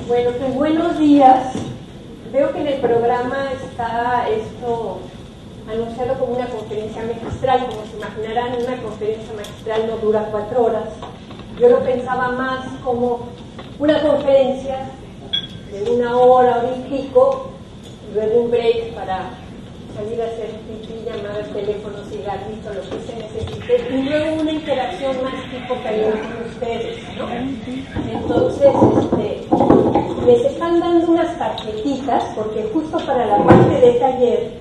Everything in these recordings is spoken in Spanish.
Bueno, pues buenos días. Veo que en el programa está esto anunciado como una conferencia magistral. Como se imaginarán, una conferencia magistral no dura 4 horas. Yo lo pensaba más como una conferencia de 1 hora, hora y pico, luego un break para salir a hacer pipí, llamar al teléfono, cigarrito, lo que se necesite, y luego una interacción más tipo calidad con ustedes, ¿no? Entonces, les están dando unas tarjetitas, porque justo para la parte de taller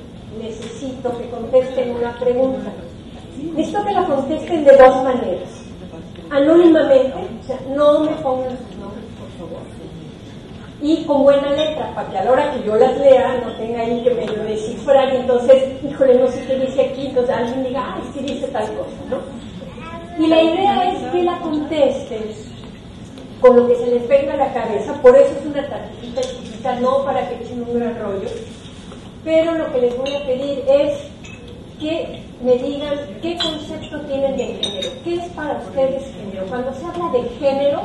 necesito que contesten una pregunta. Necesito que la contesten de 2 maneras. Anónimamente, o sea, no me pongan sus nombres, por favor. Y con buena letra, para que a la hora que yo las lea no tenga ahí que medio descifrar, y entonces, híjole, no sé qué dice aquí, entonces alguien diga, ay, sí dice tal cosa, ¿no? Y la idea es que la contesten con lo que se les venga a la cabeza, por eso es una tarjetita chiquita, no para que echen un gran rollo, pero lo que les voy a pedir es que me digan qué concepto tienen de género, qué es para ustedes género. Cuando se habla de género,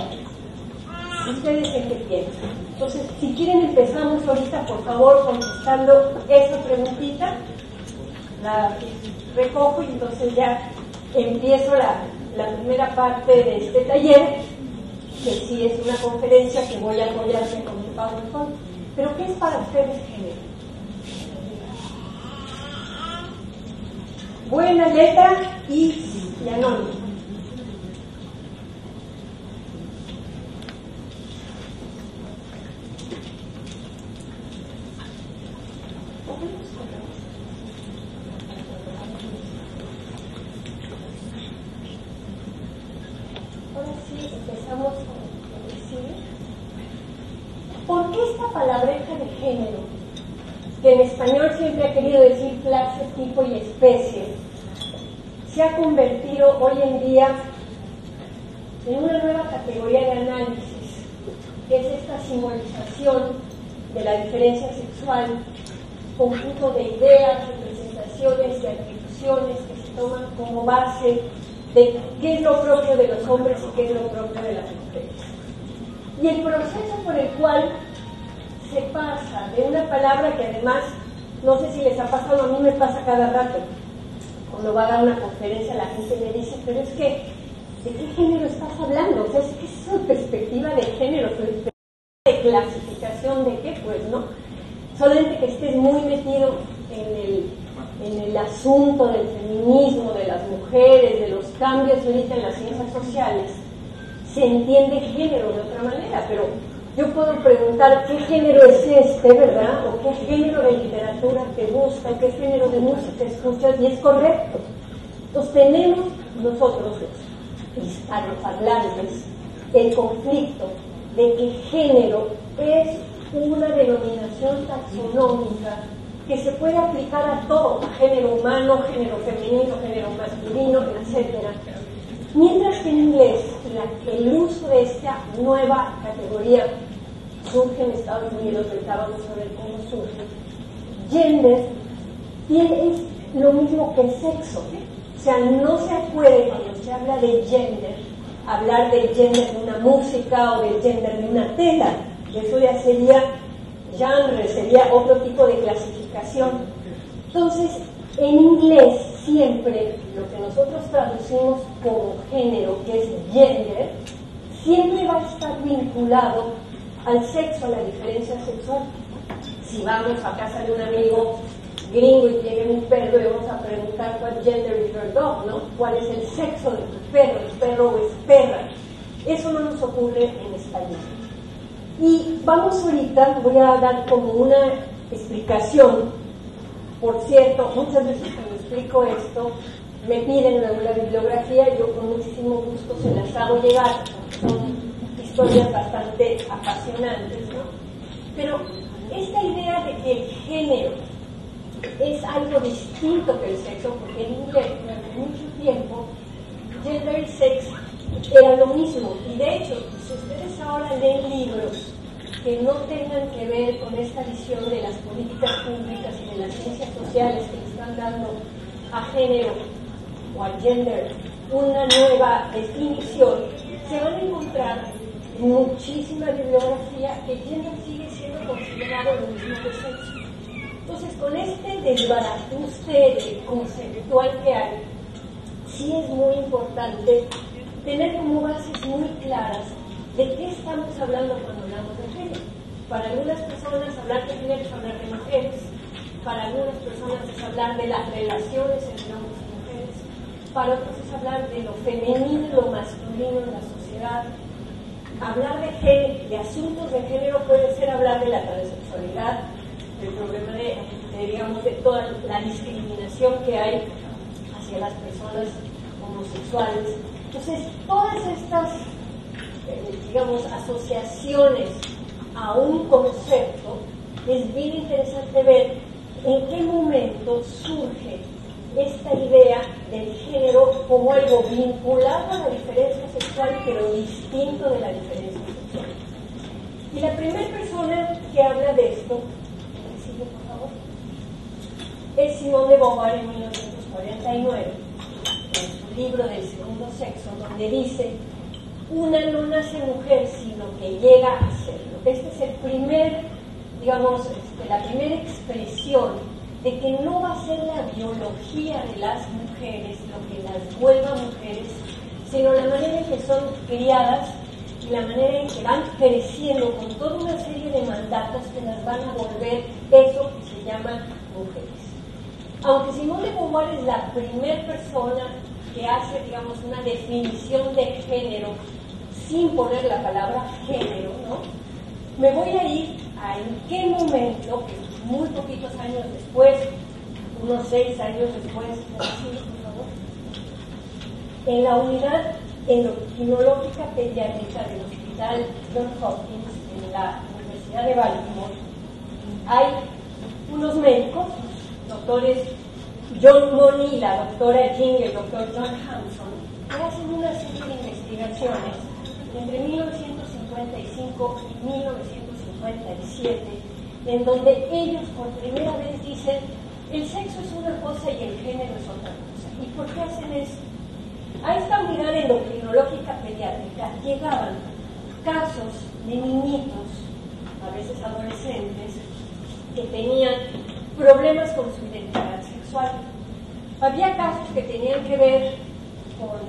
ustedes en qué piensan. Entonces, si quieren empezamos ahorita, por favor, contestando esa preguntita, la recojo y entonces ya empiezo la primera parte de este taller, que sí es una conferencia que voy a apoyarme con mi PowerPoint. Pero ¿qué es para ustedes género? Buena letra y anónimo. Ahora sí, empezamos con lo que sigue. ¿Por qué esta palabreja de género, que en español siempre ha querido decir clase, tipo y especie, se ha convertido hoy en día en una nueva categoría de análisis, que es esta simbolización de la diferencia sexual, conjunto de ideas, representaciones y atribuciones que se toman como base de qué es lo propio de los hombres y qué es lo propio de las mujeres? Y el proceso por el cual se pasa de una palabra que además, no sé si les ha pasado, a mí me pasa cada rato, cuando va a dar una conferencia la gente me dice, pero es que, ¿de qué género estás hablando? O sea, ¿qué es esa perspectiva de género? ¿De clasificación de qué? Pues no, solamente que estés muy metido en el asunto del feminismo, de las mujeres, de los cambios ahorita en las ciencias sociales, se entiende género de otra manera, pero yo puedo preguntar qué género es este, ¿verdad? O qué género de literatura te gusta, o qué género de música escuchas, y es correcto. Entonces tenemos nosotros, hispanohablantes, el conflicto de que género es una denominación taxonómica que se puede aplicar a todo, a género humano, género femenino, género masculino, etc. Mientras que en inglés el uso de esta nueva categoría surge en Estados Unidos, ahorita vamos a ver cómo surge. Gender es lo mismo que sexo, o sea, no se puede, cuando se habla de gender, hablar del gender de una música o del gender de una tela, eso ya sería genre, sería otro tipo de clasificación. Entonces, en inglés siempre lo que nosotros traducimos como género, que es gender, siempre va a estar vinculado al sexo, a la diferencia sexual. Si vamos a casa de un amigo gringo y tiene un perro y vamos a preguntar what gender is your dog, ¿no? ¿Cuál es el sexo de tu perro? ¿Es perro o es perra? Eso no nos ocurre en español. Y vamos ahorita, voy a dar como una explicación. Por cierto, muchas veces cuando explico esto, me piden la bibliografía, yo con muchísimo gusto se las hago llegar, son historias bastante apasionantes, ¿no? Pero esta idea de que el género es algo distinto que el sexo, porque en inglés durante mucho tiempo gender y sex era lo mismo, y de hecho, si ustedes ahora leen libros que no tengan que ver con esta visión de las políticas públicas y de las ciencias sociales que le están dando a género o al gender una nueva definición, se van a encontrar muchísima bibliografía que género sigue siendo considerado lo mismo que sexo. Entonces, con este desbarajuste conceptual que hay, sí es muy importante tener como bases muy claras de qué estamos hablando cuando hablamos de género. Para algunas personas hablar de género es hablar de mujeres, para algunas personas es hablar de las relaciones entre hombres y mujeres, para otros es hablar de lo femenino y lo masculino en la sociedad. Hablar de asuntos de género puede ser hablar de la transexualidad, del problema digamos, de toda la discriminación que hay hacia las personas homosexuales. Entonces, todas estas, digamos, asociaciones a un concepto, es bien interesante ver en qué momento surge esta idea del género como algo vinculado a la diferencia sexual, pero distinto de la diferencia sexual. Y la primera persona que habla de esto, sigue por favor, es Simone de Beauvoir en 1949, en su libro del segundo sexo, donde dice: una no nace mujer, sino que llega a serlo. Este es el primer, digamos, la primera expresión de que no va a ser la biología de las mujeres lo que las vuelva mujeres, sino la manera en que son criadas y la manera en que van creciendo con toda una serie de mandatos que las van a volver eso que se llama mujeres. Aunque Simone de Beauvoir es la primera persona que hace, digamos, una definición de género sin poner la palabra género, ¿no? Me voy a ir a en qué momento, muy poquitos años después, unos 6 años después, por favor, en la unidad endocrinológica pediátrica del Hospital Johns Hopkins en la Universidad de Baltimore, hay unos médicos, doctores John Money y la doctora Jing y el doctor John Hanson, que hacen una serie de investigaciones entre 1955 y 1957, en donde ellos por primera vez dicen: el sexo es una cosa y el género es otra cosa. ¿Y por qué hacen esto? A esta unidad endocrinológica pediátrica llegaban casos de niñitos, a veces adolescentes, que tenían problemas con su identidad sexual. Había casos que tenían que ver con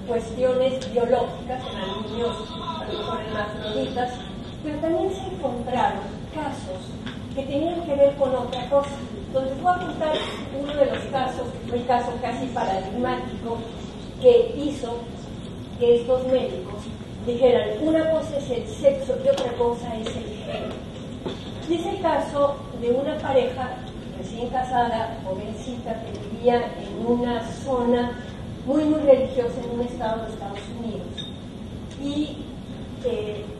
cuestiones biológicas, eran niños a lo mejor hermafroditas, pero también se encontraron casos que tenían que ver con otra cosa. Entonces voy a contar uno de los casos, que fue el caso casi paradigmático, que hizo que estos médicos dijeran: una cosa es el sexo y otra cosa es el género. Y es el caso de una pareja recién casada, jovencita, que vivía en una zona muy religiosa en un estado de Estados Unidos. Y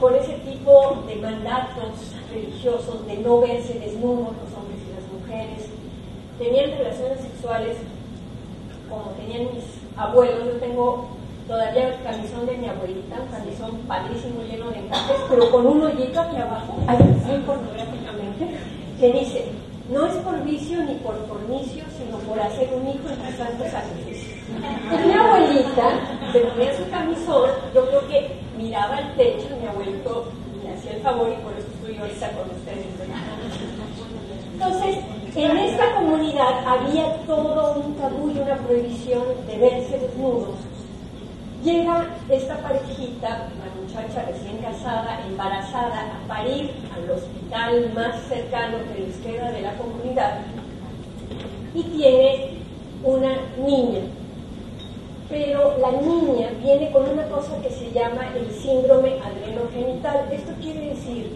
con ese tipo de mandatos religiosos de no verse desnudos los hombres y las mujeres, tenían relaciones sexuales como tenían mis abuelos. Yo tengo todavía el camisón de mi abuelita, un camisón padrísimo lleno de encajes, pero con un hoyito aquí abajo, ahí muy pornográficamente, que dice: no es por vicio ni por fornicio, sino por hacer un hijo entre santos sacrificios. Mi abuelita se ponía su camisón, yo creo que miraba al techo, y mi abuelito me hacía el favor, y por eso estoy ahorita con ustedes. Entonces, en esta comunidad había todo un tabú y una prohibición de verse desnudos. Llega esta parejita, la muchacha recién casada, embarazada, a parir al hospital más cercano que les queda de la comunidad, y tiene una niña. Pero la niña viene con una cosa que se llama el síndrome adrenogenital. Esto quiere decir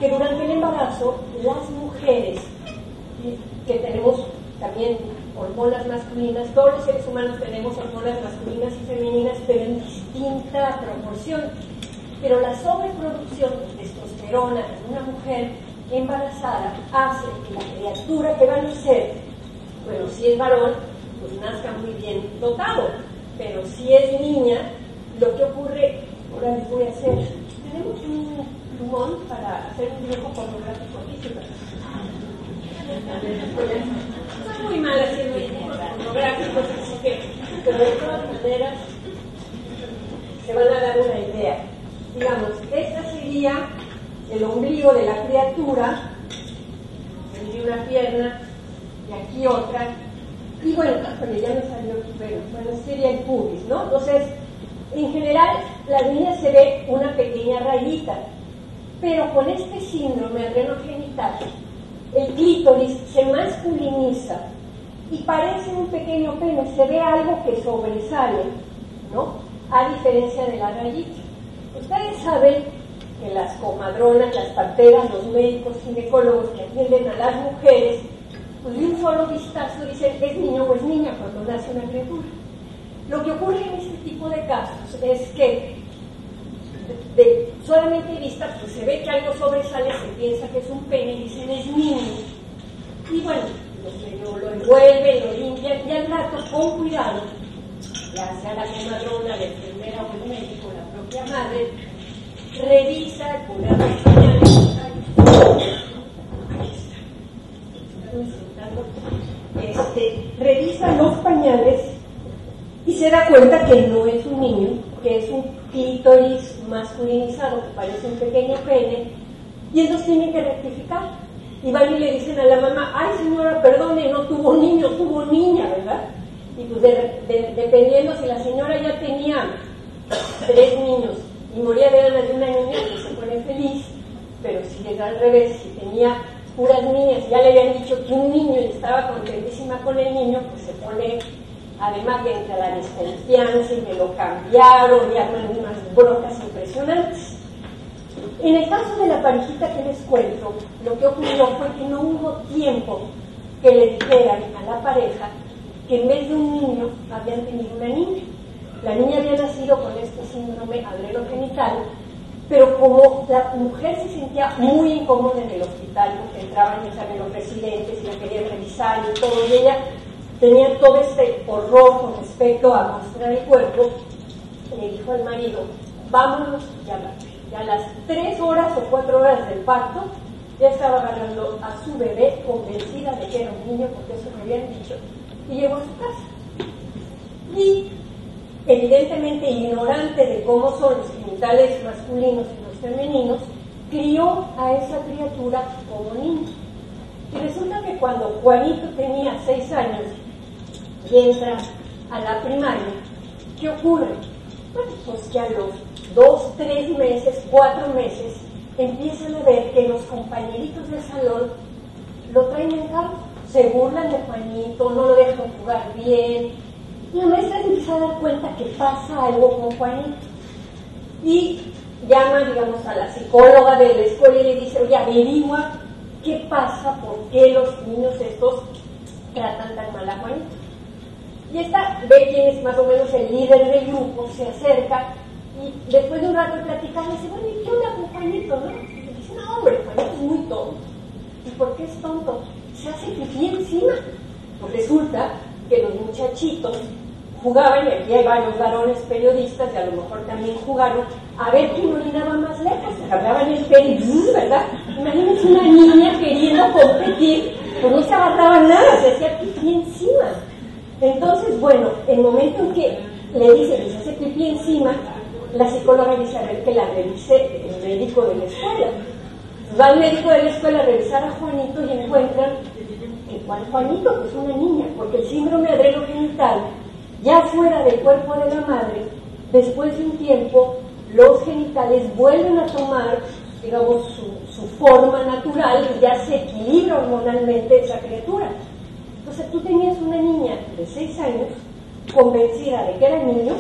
que durante el embarazo las mujeres que tenemos también hormonas masculinas, todos los seres humanos tenemos hormonas masculinas y femeninas, pero en distinta proporción. Pero la sobreproducción de testosterona en una mujer embarazada hace que la criatura que va a nacer, bueno, si es varón, pues nazca muy bien dotado, pero si es niña, lo que ocurre, ahora les voy a hacer, tenemos un plumón para hacer un dibujo pornográfico aquí, ¿sí? Soy muy mala haciendo dibujos pornográficos, así que, pero de todas maneras se van a dar una idea. Digamos, medía el ombligo de la criatura, se medía una pierna y aquí otra, y bueno, porque ya me salió, bueno, sería el pubis, ¿no? Entonces, en general, la niña se ve una pequeña rayita, pero con este síndrome adrenogenital, el clítoris se masculiniza y parece un pequeño pene, se ve algo que sobresale, ¿no? A diferencia de la rayita. Ustedes saben que las comadronas, las parteras, los médicos ginecólogos que atienden a las mujeres, pues de un solo vistazo dicen es niño o es niña cuando nace una criatura. Lo que ocurre en este tipo de casos es que de solamente vista pues se ve que algo sobresale, se piensa que es un pene y dicen es niño. Y bueno, lo envuelven, lo limpian y al rato con cuidado, ya sea la comadrona, la enfermera o el médico, la propia madre, revisa con los pañales, revisa los pañales y se da cuenta que no es un niño, que es un clítoris masculinizado que parece un pequeño pene, y entonces tienen que rectificar y van y le dicen a la mamá, ay señora, perdone, no tuvo niño, tuvo niña, ¿verdad? Y pues dependiendo si la señora ya tenía 3 niños y moría de ganas de una niña, pues se pone feliz, pero si era al revés, si tenía puras niñas, ya le habían dicho que un niño y estaba contentísima con el niño, pues se pone, además que entra la desconfianza y me lo cambiaron y arman unas broncas impresionantes. En el caso de la parejita que les cuento, lo que ocurrió fue que no hubo tiempo que le dijeran a la pareja que en vez de un niño habían tenido una niña. La niña había nacido con este síndrome adrenogenital, pero como la mujer se sentía muy incómoda en el hospital, porque entraban, ya saben, los residentes y la querían revisar y todo, y ella tenía todo este horror con respecto a mostrar el cuerpo, le dijo al marido, vámonos ya a las 3 horas o 4 horas del parto, ya estaba agarrando a su bebé, convencida de que era un niño, porque eso me habían dicho, y llegó a su casa. Y evidentemente ignorante de cómo son los genitales masculinos y los femeninos, crió a esa criatura como niño. Y resulta que cuando Juanito tenía 6 años y entra a la primaria, ¿qué ocurre? Bueno, pues que a los 2, 3 meses, 4 meses, empiezan a ver que los compañeritos del salón lo traen en cargo, se burlan de Juanito, no lo dejan jugar bien. La maestra se empieza a dar cuenta que pasa algo con Juanito y llama, digamos, a la psicóloga de la escuela y le dice, oye, averigua qué pasa, por qué los niños estos tratan tan mal a Juanito. Y esta ve quién es más o menos el líder del grupo, se acerca y después de un rato de platicar le dice, bueno, ¿y qué onda con Juanito, no? Y le dice, no, hombre, Juanito es muy tonto. ¿Y por qué es tonto? Se hace pipí encima. Pues resulta que los muchachitos jugaban, y aquí hay varios varones periodistas y a lo mejor también jugaron, a ver quién orinaba más lejos, se agarraban el pene, ¿verdad? Imagínense una niña queriendo competir, pues no se agarraba nada, se hacía pipí encima. Entonces, bueno, el momento en que le dice que se hace pipí encima, la psicóloga dice, a ver que la revise el médico de la escuela. Va el médico de la escuela a revisar a Juanito y encuentran que ¿cuál Juanito? Que es una niña, porque el síndrome adrenogenital, ya fuera del cuerpo de la madre, después de un tiempo, los genitales vuelven a tomar, digamos, su forma natural y ya se equilibra hormonalmente esa criatura. Entonces tú tenías una niña de 6 años, convencida de que era niño,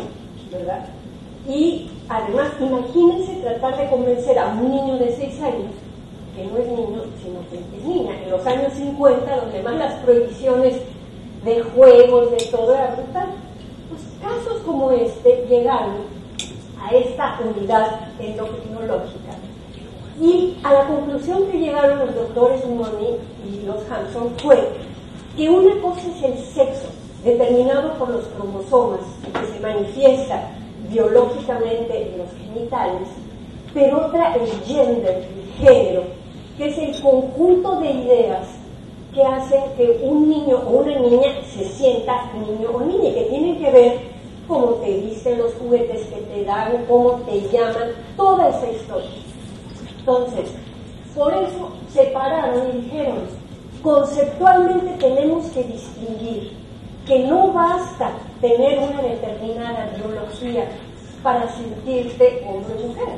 ¿verdad? Y además, imagínense tratar de convencer a un niño de 6 años que no es niño, sino que es niña. En los años 50, donde más las prohibiciones de juegos, de todo era brutal. Pues casos como este llegaron a esta unidad endocrinológica. Y a la conclusión que llegaron los doctores Moni y los Hanson fue que una cosa es el sexo, determinado por los cromosomas, que se manifiesta biológicamente en los genitales, pero otra el gender, el género, que es el conjunto de ideas que hacen que un niño o una niña se sienta niño o niña, que tienen que ver cómo te visten los juguetes que te dan, cómo te llaman, toda esa historia. Entonces, por eso separaron y dijeron, conceptualmente tenemos que distinguir que no basta tener una determinada biología para sentirte hombre o mujer.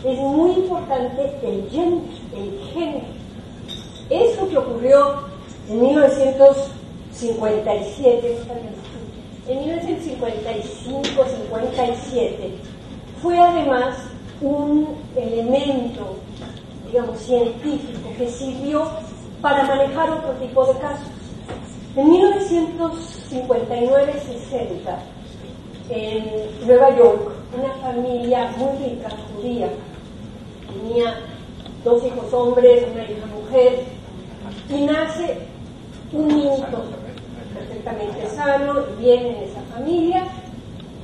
Es muy importante el género. Eso que ocurrió en 1957, en 1955-57, fue además un elemento, digamos, científico que sirvió para manejar otro tipo de casos. En 1959-60, en Nueva York, una familia muy rica, judía, tenía 2 hijos hombres, una hija mujer, y nace un niñito perfectamente sano y bien en esa familia,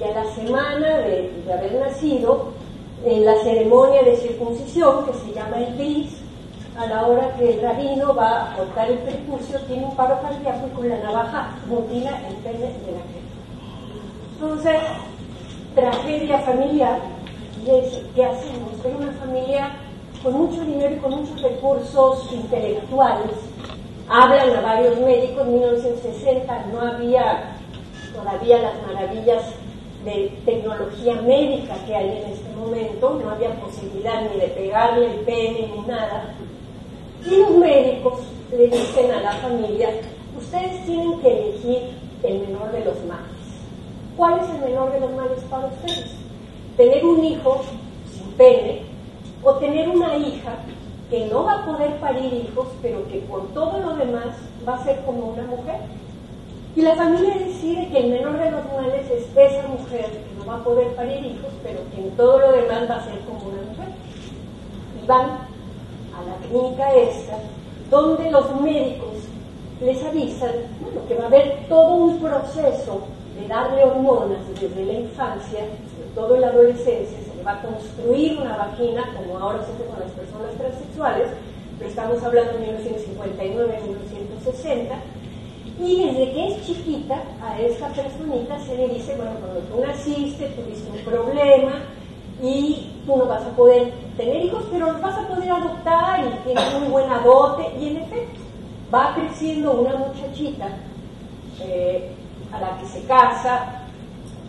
y a la semana de haber nacido, en la ceremonia de circuncisión, que se llama el bris, a la hora que el rabino va a cortar el prepucio, tiene un paro cardíaco y con la navaja mutila el pene de la gente. Entonces, tragedia familiar, y es, ¿qué hacemos? Era una familia con mucho dinero y con muchos recursos intelectuales. Hablan a varios médicos. En 1960 no había todavía las maravillas de tecnología médica que hay en este momento, no había posibilidad ni de pegarle el pene ni nada. Y los médicos le dicen a la familia, ustedes tienen que elegir el menor de los males. ¿Cuál es el menor de los males para ustedes? Tener un hijo sin pene o tener una hija que no va a poder parir hijos, pero que por todo lo demás va a ser como una mujer. Y la familia decide que el menor de los males es esa mujer que no va a poder parir hijos, pero que en todo lo demás va a ser como una mujer. Y van a la clínica esta, donde los médicos les avisan, bueno, que va a haber todo un proceso de darle hormonas desde la infancia, sobre todo en la adolescencia, se le va a construir una vagina, como ahora se hace con las personas transexuales, pero estamos hablando de 1959, 1960, y desde que es chiquita, a esta personita se le dice, bueno, cuando tú naciste, tuviste un problema, y tú no vas a poder tener hijos, pero los vas a poder adoptar y tienes muy buena dote, y en efecto, va creciendo una muchachita a la que se casa,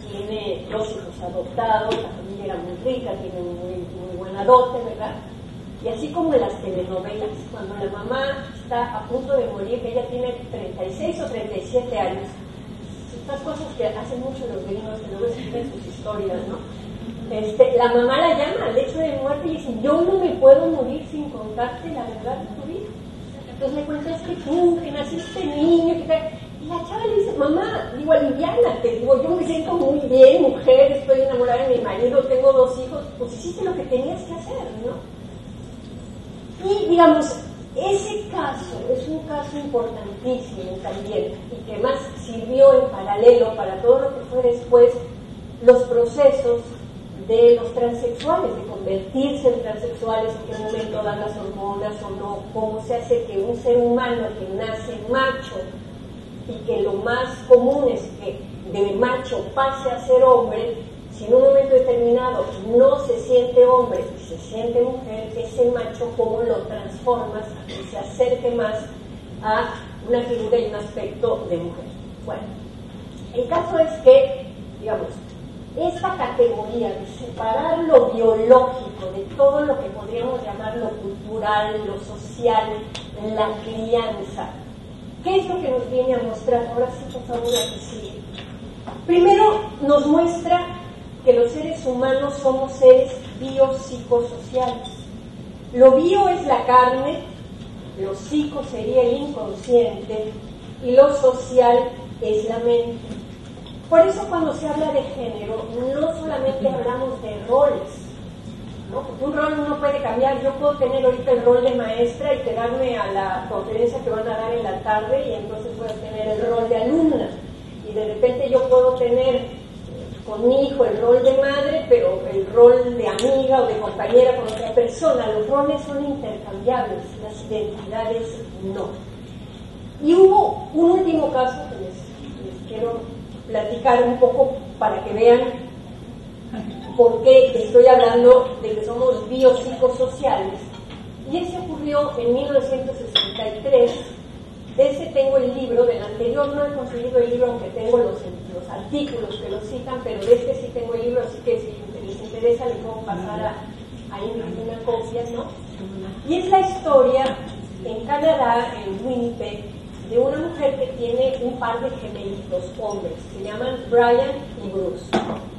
tiene 2 hijos adoptados, la familia era muy rica, tiene muy buena dote, ¿verdad? Y así como en las telenovelas, cuando la mamá está a punto de morir, ella tiene 36 o 37 años, estas cosas que hacen mucho los gringos, que luego escriben sus historias, ¿no? La mamá la llama al lecho de muerte y dice, yo no me puedo morir sin contarte la verdad de tu vida. Entonces le cuentas que tú, que naciste niño, que tal. Y la chava le dice, mamá, digo, aliviánate, digo, yo me siento muy bien, mujer, estoy enamorada de mi marido, tengo 2 hijos, pues hiciste lo que tenías que hacer, ¿no? Y digamos, ese caso es un caso importantísimo también, y que más sirvió en paralelo para todo lo que fue después los procesos de los transexuales, de convertirse en transexuales, en qué momento dan las hormonas o no, cómo se hace que un ser humano que nace macho y que lo más común es que de macho pase a ser hombre, si en un momento determinado no se siente hombre y se siente mujer, ese macho cómo lo transformas a que se acerque más a una figura y un aspecto de mujer. Bueno, el caso es que, digamos, esta categoría de separar lo biológico de todo lo que podríamos llamar lo cultural, lo social, la crianza, ¿qué es lo que nos viene a mostrar? Ahora sí, por favor, aquí sigue. Primero, nos muestra que los seres humanos somos seres biopsicosociales. Lo bio es la carne, lo psico sería el inconsciente y lo social es la mente. Por eso cuando se habla de género, no solamente hablamos de roles, ¿no? Porque un rol no puede cambiar. Yo puedo tener ahorita el rol de maestra y quedarme a la conferencia que van a dar en la tarde y entonces puedo tener el rol de alumna. Y de repente yo puedo tener con mi hijo el rol de madre, pero el rol de amiga o de compañera con otra persona. Los roles son intercambiables, las identidades no. Y hubo un último caso que les quiero platicar un poco para que vean por qué estoy hablando de que somos biopsicosociales. Y ese ocurrió en 1963. De ese tengo el libro, del anterior no he conseguido el libro, aunque tengo los artículos que lo citan, pero de este sí tengo el libro, así que si les interesa les puedo pasar a Ingrid una copia, ¿no? Y es la historia en Canadá, en Winnipeg, de una mujer que tiene un par de gemelitos hombres, se llaman Brian y Bruce.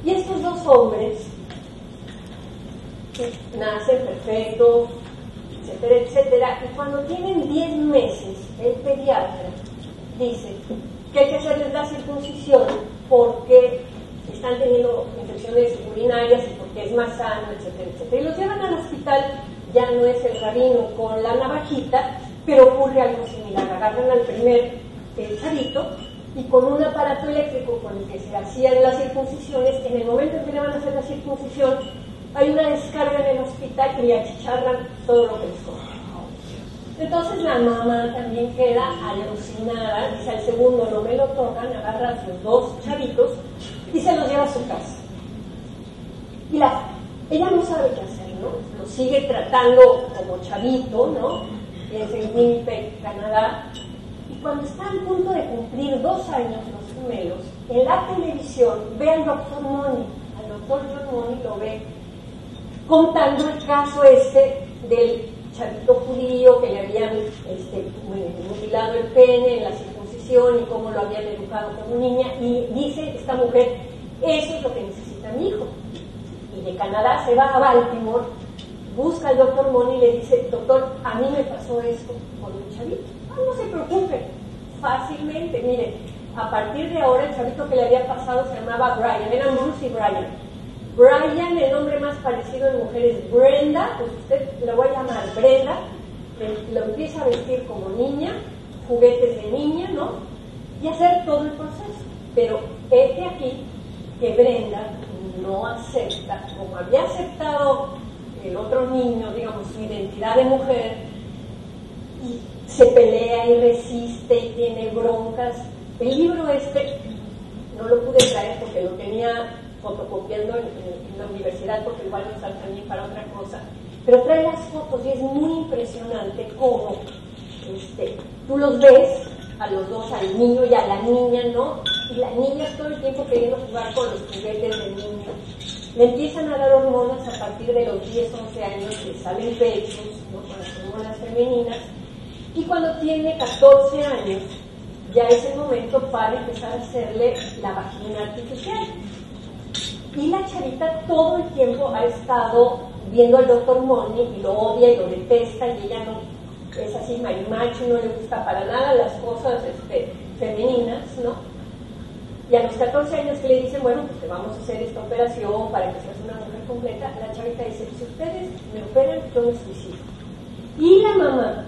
Y estos dos hombres nacen perfectos, etcétera, etcétera, y cuando tienen 10 meses, el pediatra dice que hay que hacerles la circuncisión porque están teniendo infecciones urinarias y porque es más sano, etcétera, etcétera. Y los llevan al hospital, ya no es el rabino con la navajita, pero ocurre algo similar. Agarran al primer chavito y con un aparato eléctrico con el que se hacían las circuncisiones, en el momento en que le van a hacer la circuncisión, hay una descarga en el hospital y le achicharran todo lo que les coge. Entonces la mamá también queda alucinada, dice al segundo no me lo tocan, agarra a sus dos chavitos y se los lleva a su casa. Y ella no sabe qué hacer, ¿no? Lo sigue tratando como chavito, ¿no? Es en Winnipeg, Canadá. Y cuando está a punto de cumplir 2 años los gemelos, en la televisión ve al doctor Money, al doctor John Money lo ve contando el caso del chavito judío que le habían mutilado el pene en la circuncisión y cómo lo habían educado como niña, y dice esta mujer, eso es lo que necesita mi hijo. Y de Canadá se va a Baltimore, busca al doctor Money y le dice, doctor, a mí me pasó esto con un chavito. No se preocupe, fácilmente, mire, a partir de ahora el chavito que le había pasado se llamaba Brian, eran Bruce y Brian. Brian, el nombre más parecido en mujeres es Brenda, pues usted lo voy a llamar Brenda, lo empieza a vestir como niña, juguetes de niña, ¿no? Y hacer todo el proceso. Pero este aquí, que Brenda no acepta, como había aceptado el otro niño, digamos, su identidad de mujer, y se pelea y resiste y tiene broncas. El libro no lo pude traer porque lo tenía fotocopiando en la universidad porque igual no está también para otra cosa, pero trae las fotos y es muy impresionante cómo tú los ves a los dos, al niño y a la niña, ¿no? Y la niña todo el tiempo queriendo jugar con los juguetes del niño. Le empiezan a dar hormonas a partir de los 10, 11 años, que salen pechos, ¿no? Con las hormonas femeninas, y cuando tiene 14 años ya es el momento para empezar a hacerle la vagina artificial. Y la chavita todo el tiempo ha estado viendo al doctor Money y lo odia y lo detesta, y ella no es así marimacho, no le gusta para nada las cosas femeninas, ¿no? Y a los 14 años que le dicen, bueno, pues te vamos a hacer esta operación para que seas una mujer completa, la chavita dice, si ustedes me operan, yo me suicido. Y la mamá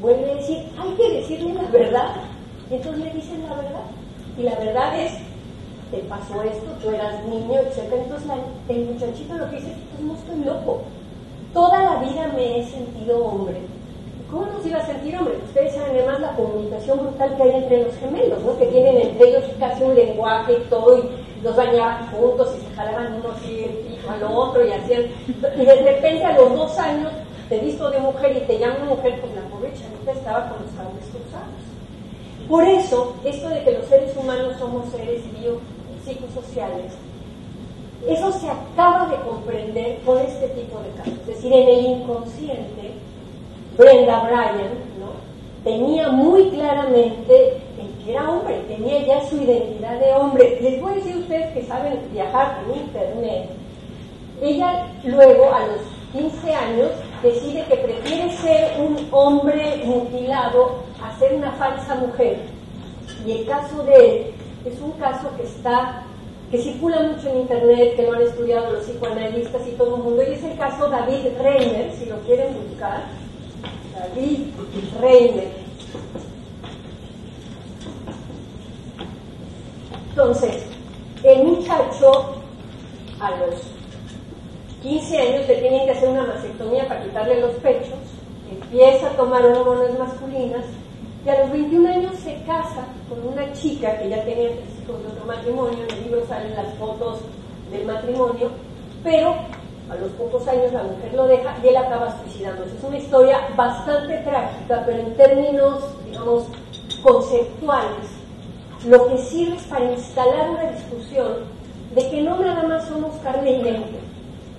vuelve a decir, hay que decirle la verdad. Y entonces le dicen la verdad. Y la verdad es, te pasó esto, tú eras niño, etc. Entonces el muchachito lo que dice, pues no estoy loco. Toda la vida me he sentido hombre. ¿Cómo nos iba a sentir hombre? Ustedes saben además la comunicación brutal que hay entre los gemelos, ¿no? Que tienen entre ellos casi un lenguaje y todo, y los bañaban juntos y se jalaban uno así al otro y hacían. Y de repente a los 2 años te visto de mujer y te llaman mujer, pues la pobre chavita estaba con los cables cruzados. Por eso, esto de que los seres humanos somos seres psicosociales, eso se acaba de comprender con este tipo de casos. Es decir, en el inconsciente, Brenda Bryan, ¿no? Tenía muy claramente el que era hombre, tenía ya su identidad de hombre. Les voy a decir a ustedes que saben viajar en internet. Ella luego, a los 15 años, decide que prefiere ser un hombre mutilado a ser una falsa mujer. Y el caso de él es un caso que circula mucho en internet, que lo han estudiado los psicoanalistas y todo el mundo, y es el caso David Reimer, si lo quieren buscar. David Reimer. Entonces, el muchacho a los 15 años le tienen que hacer una mastectomía para quitarle los pechos, empieza a tomar hormonas masculinas, y a los 21 años se casa con una chica que ya tenía 3 hijos de otro matrimonio. En el libro salen las fotos del matrimonio, pero a los pocos años la mujer lo deja y él acaba suicidándose. Es una historia bastante trágica, pero en términos, digamos, conceptuales, lo que sirve es para instalar una discusión de que no nada más somos carne y mente,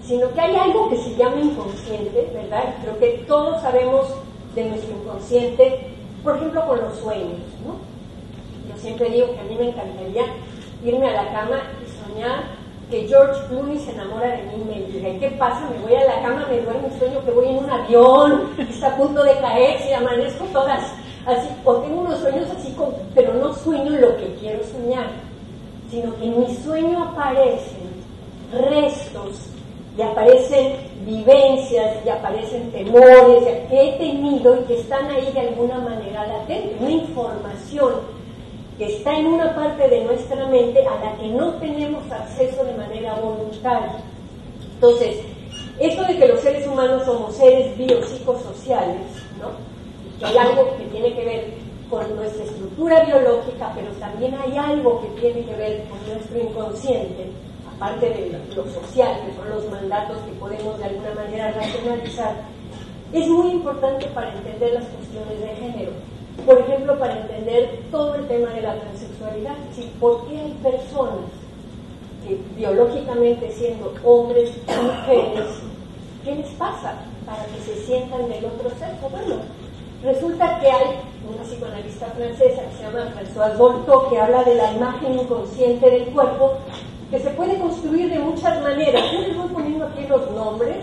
sino que hay algo que se llama inconsciente, ¿verdad? Creo que todos sabemos de nuestro inconsciente, por ejemplo, con los sueños, ¿no? Yo siempre digo que a mí me encantaría irme a la cama y soñar que George Clooney se enamora de mí y me diga, ¿y qué pasa? Me voy a la cama, me duermo y sueño que voy en un avión, que está a punto de caerse y amanezco todas así, o tengo unos sueños así, pero no sueño lo que quiero soñar, sino que en mi sueño aparecen restos y aparecen vivencias y aparecen temores que he tenido y que están ahí de alguna manera latentes, una información que está en una parte de nuestra mente a la que no tenemos acceso de manera voluntaria. Entonces, esto de que los seres humanos somos seres biopsicosociales, ¿no? Que hay algo que tiene que ver con nuestra estructura biológica, pero también hay algo que tiene que ver con nuestro inconsciente, aparte de lo social, que son los mandatos que podemos de alguna manera racionalizar, es muy importante para entender las cuestiones de género. Por ejemplo, para entender todo el tema de la transexualidad, ¿sí? ¿Por qué hay personas que biológicamente siendo hombres y mujeres, qué les pasa para que se sientan del otro sexo? Bueno, resulta que hay una psicoanalista francesa que se llama Françoise Dolto, que habla de la imagen inconsciente del cuerpo, que se puede construir de muchas maneras. Yo les voy poniendo aquí los nombres.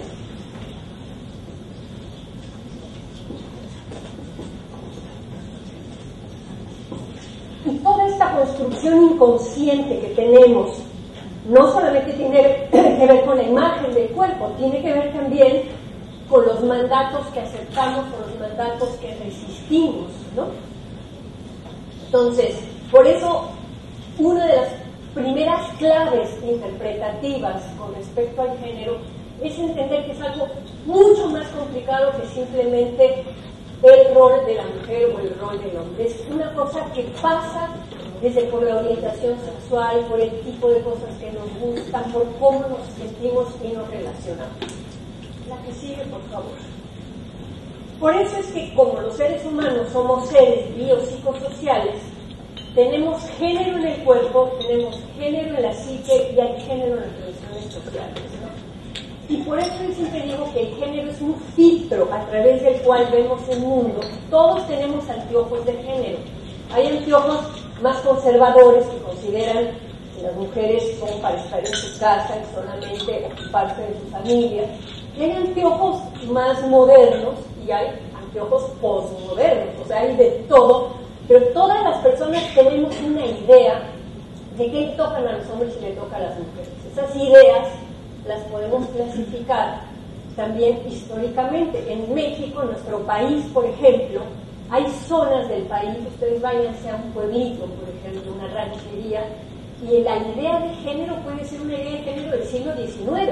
Y toda esta construcción inconsciente que tenemos no solamente tiene que ver con la imagen del cuerpo, tiene que ver también con los mandatos que aceptamos, con los mandatos que resistimos, ¿no? Entonces, por eso, una de las primeras claves interpretativas con respecto al género es entender que es algo mucho más complicado que simplemente el rol de la mujer o el rol del hombre. Es una cosa que pasa desde por la orientación sexual, por el tipo de cosas que nos gustan, por cómo nos sentimos y nos relacionamos. La que sigue, por favor. Por eso es que como los seres humanos somos seres biopsicosociales, tenemos género en el cuerpo, tenemos género en la psique y hay género en las relaciones sociales, ¿no? Y por eso yo siempre digo que el género es un filtro a través del cual vemos el mundo. Todos tenemos anteojos de género. Hay anteojos más conservadores que consideran que las mujeres son para estar en su casa y solamente ocuparse de su familia. Y hay anteojos más modernos y hay anteojos posmodernos, o sea, hay de todo, pero todas las personas tenemos una idea de qué le tocan a los hombres y le toca a las mujeres. Esas ideas las podemos clasificar también históricamente. En México, nuestro país, por ejemplo, hay zonas del país, ustedes váyanse a un pueblito, por ejemplo, una ranchería, y la idea de género puede ser una idea de género del siglo XIX.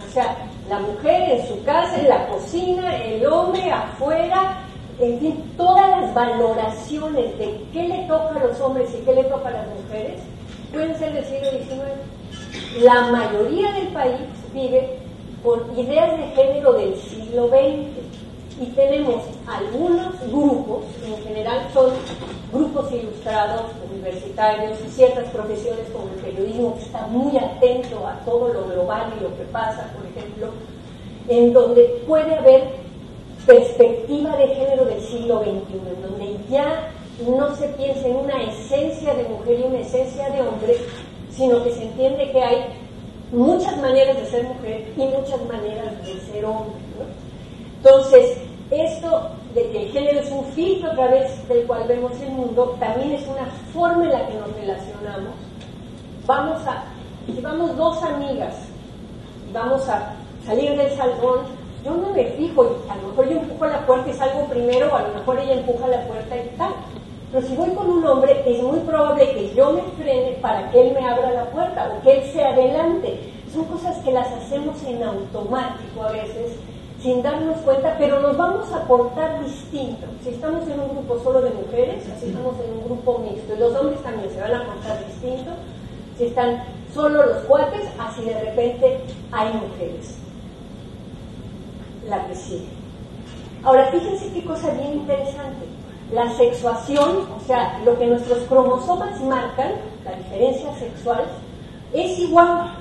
O sea, la mujer en su casa, en la cocina, el hombre afuera, en fin, todas las valoraciones de qué le toca a los hombres y qué le toca a las mujeres pueden ser del siglo XIX. La mayoría del país vive con ideas de género del siglo XX y tenemos algunos grupos, en general son grupos ilustrados, universitarios y ciertas profesiones como el periodismo que está muy atento a todo lo global y lo que pasa, por ejemplo, en donde puede haber perspectiva de género del siglo XXI, en donde ya no se piensa en una esencia de mujer y una esencia de hombre, sino que se entiende que hay muchas maneras de ser mujer y muchas maneras de ser hombre, ¿no? Entonces, esto de que el género es un filtro a través del cual vemos el mundo, también es una forma en la que nos relacionamos. Si vamos dos amigas y vamos a salir del salón, yo no me fijo, a lo mejor yo empujo la puerta y salgo primero, o a lo mejor ella empuja la puerta y tal. Pero si voy con un hombre, es muy probable que yo me frene para que él me abra la puerta o que él se adelante. Son cosas que las hacemos en automático a veces, sin darnos cuenta, pero nos vamos a portar distinto. Si estamos en un grupo solo de mujeres, así estamos en un grupo mixto. Y los hombres también se van a portar distinto. Si están solo los cuates, así de repente hay mujeres. la que sigue. Ahora, fíjense qué cosa bien interesante. La sexuación, o sea, lo que nuestros cromosomas marcan, la diferencia sexual, es igual.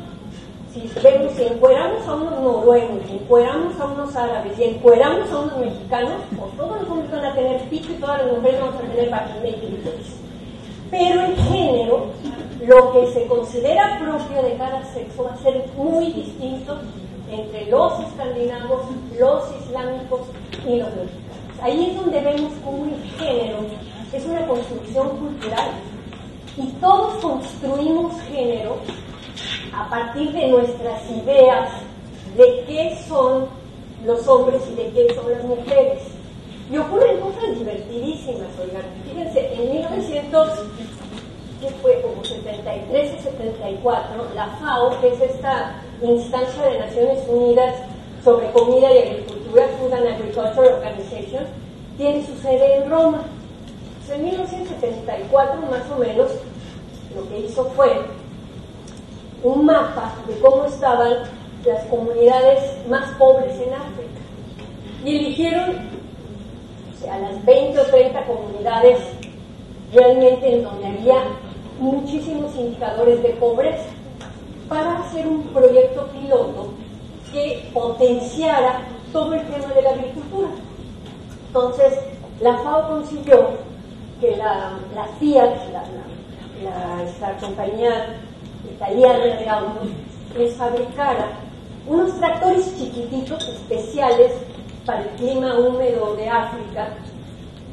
Si vemos, si encueramos a unos noruegos, si encueramos a unos árabes, si encueramos a unos mexicanos, pues todos los hombres van a tener pito y todas las mujeres vamos a tener vagina y clítoris. Pero el género, lo que se considera propio de cada sexo, va a ser muy distinto entre los escandinavos, los islámicos y los mexicanos. Ahí es donde vemos cómo el género es una construcción cultural y todos construimos género a partir de nuestras ideas de qué son los hombres y de qué son las mujeres. Y ocurren cosas divertidísimas, oigan. Fíjense, en 1973 o 74, la FAO, que es esta instancia de Naciones Unidas sobre comida y agricultura, Food and Agriculture Organization, tiene su sede en Roma. Pues en 1974, más o menos, lo que hizo fue un mapa de cómo estaban las comunidades más pobres en África. Y eligieron, o sea, las 20 o 30 comunidades realmente en donde había muchísimos indicadores de pobreza, para hacer un proyecto piloto que potenciara todo el tema de la agricultura. Entonces, la FAO consiguió que la Fiat, esta compañía italiana de autos, les fabricara unos tractores chiquititos especiales para el clima húmedo de África,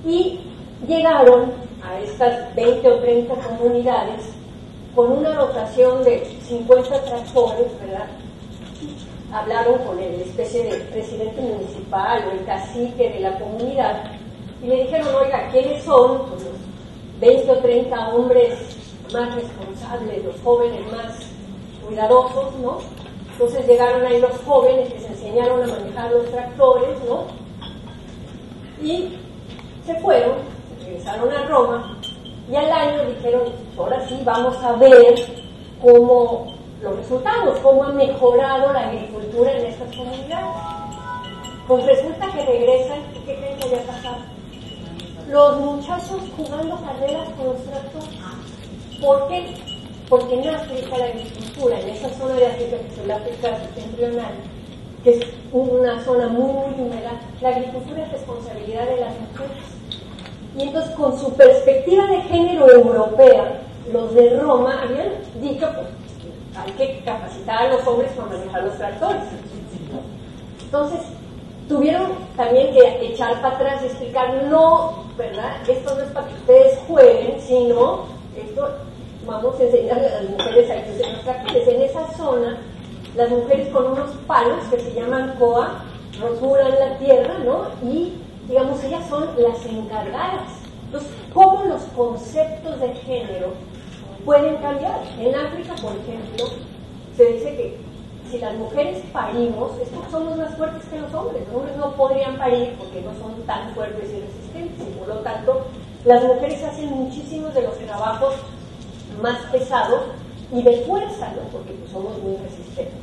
y llegaron a estas 20 o 30 comunidades con una dotación de 50 tractores, ¿verdad? Hablaron con el especie de presidente municipal o el cacique de la comunidad y le dijeron, oiga, ¿quiénes son pues, los 20 o 30 hombres más responsables, los jóvenes más cuidadosos, ¿no? Entonces llegaron ahí los jóvenes que se enseñaron a manejar los tractores, ¿no? Y se fueron, regresaron a Roma, y al año dijeron, ahora sí vamos a ver cómo los resultados, cómo ha mejorado la agricultura en estas comunidades. Pues resulta que regresan, ¿y qué creen que había pasado? Los muchachos jugando carreras con los tractores. ¿Por qué? Porque en África la agricultura, en esa zona de África, que es el África septentrional, que es una zona muy húmeda, la agricultura es responsabilidad de las mujeres. Y entonces, con su perspectiva de género europea, los de Roma habían dicho, pues, hay que capacitar a los hombres para manejar los tractores. Entonces, tuvieron también que echar para atrás y explicar, no, ¿verdad? Esto no es para que ustedes jueguen, sino, esto vamos a enseñarle a las mujeres a que usen los tractores. En esa zona, las mujeres con unos palos que se llaman coa, roturan la tierra, ¿no? Y digamos, ellas son las encargadas. Entonces, ¿cómo los conceptos de género pueden cambiar? En África, por ejemplo, se dice que si las mujeres parimos, es porque somos más fuertes que los hombres. Los hombres no podrían parir porque no son tan fuertes y resistentes, y por lo tanto, las mujeres hacen muchísimos de los trabajos más pesados y de fuerza, ¿no? Porque pues, somos muy resistentes.